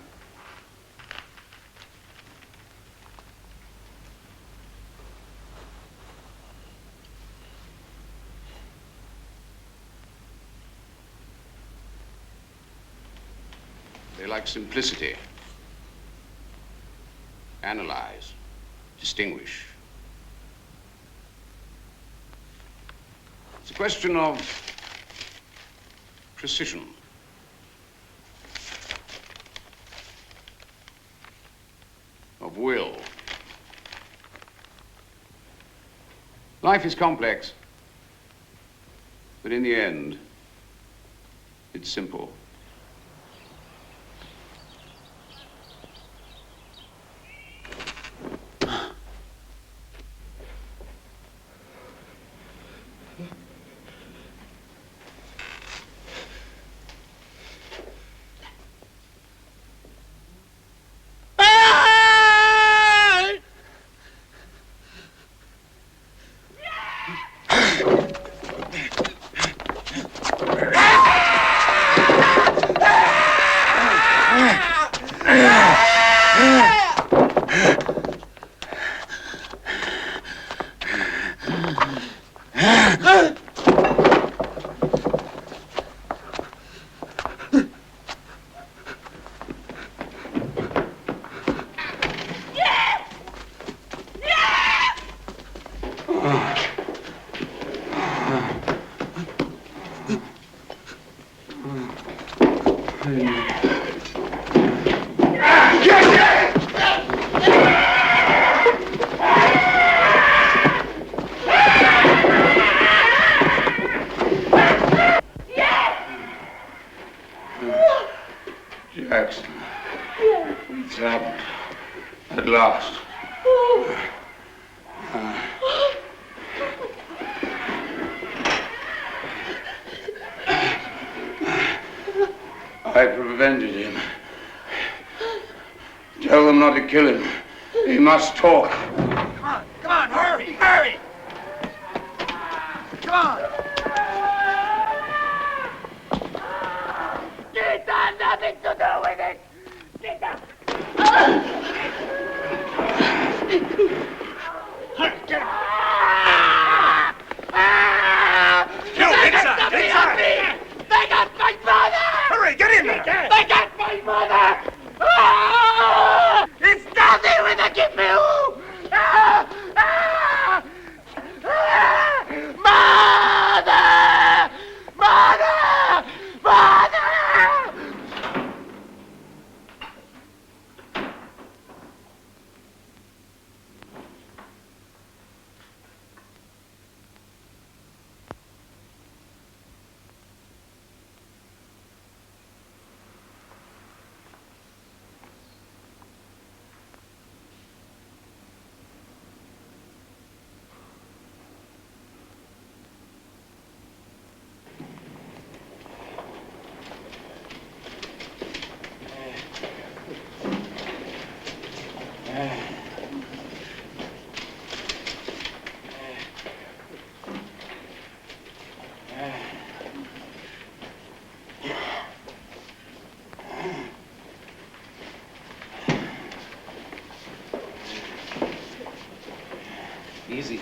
They like simplicity. Analyze, distinguish. It's a question of precision. Of will. Life is complex, but in the end, it's simple. Jackson. It's happened. At last. I prevented him. Tell them not to kill him. He must talk. Come on, hurry, hurry! Come on! nothing to do with it! Get up! Get up! Inside! Inside! They got my mother! Hurry, get in there! They got my mother! It's nothing when they give me Mother! Mother! Mother! Easy.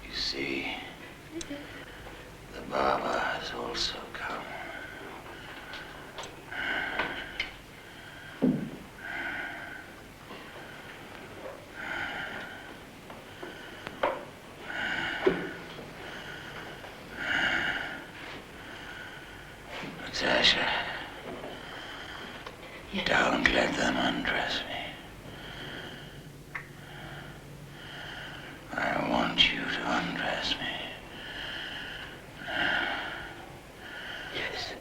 You see, the barber has also come. Natasha, don't let them undress me. I want you to undress me. Yes.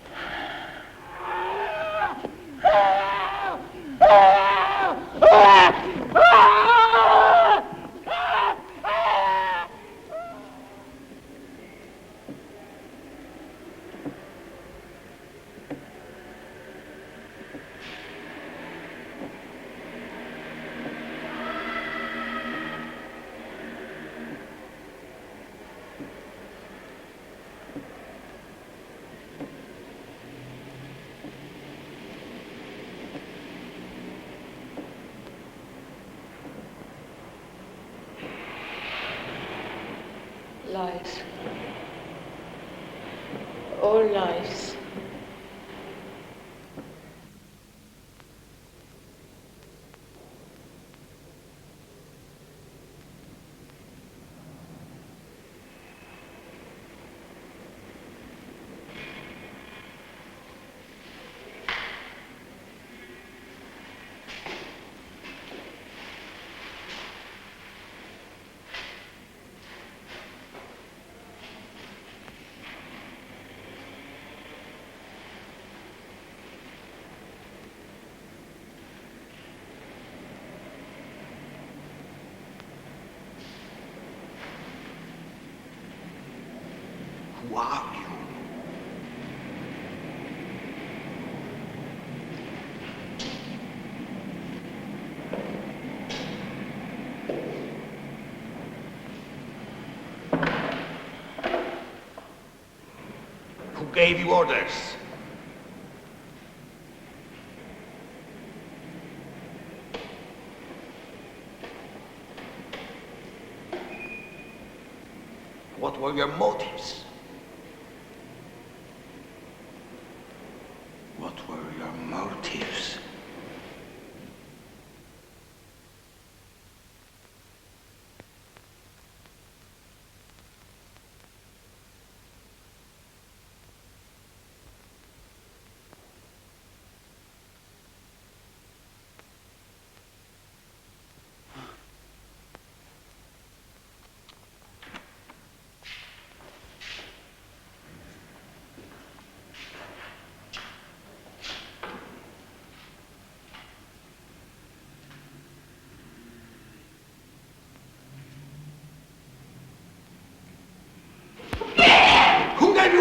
Lies. All lies. Who are you? Who gave you orders? What were your motives? What were your motives?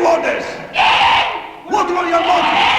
orders? What were your motives?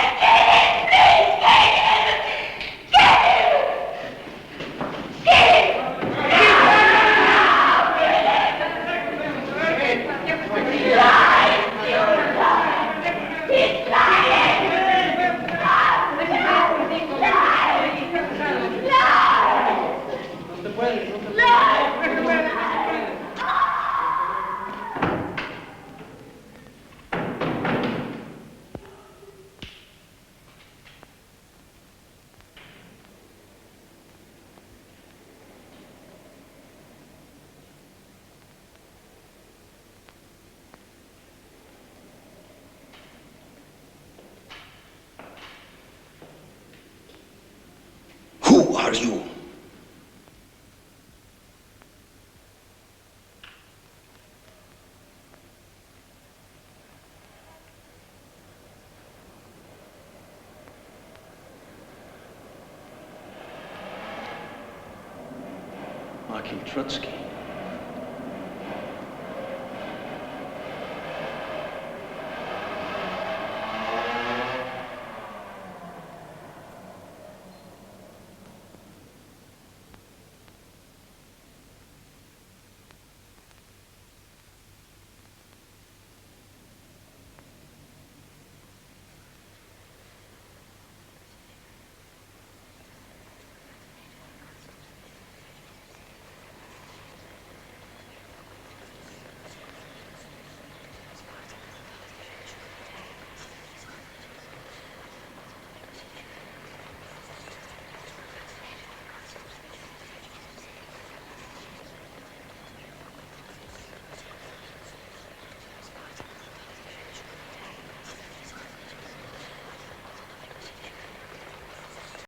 Who are you? I killed Trotsky.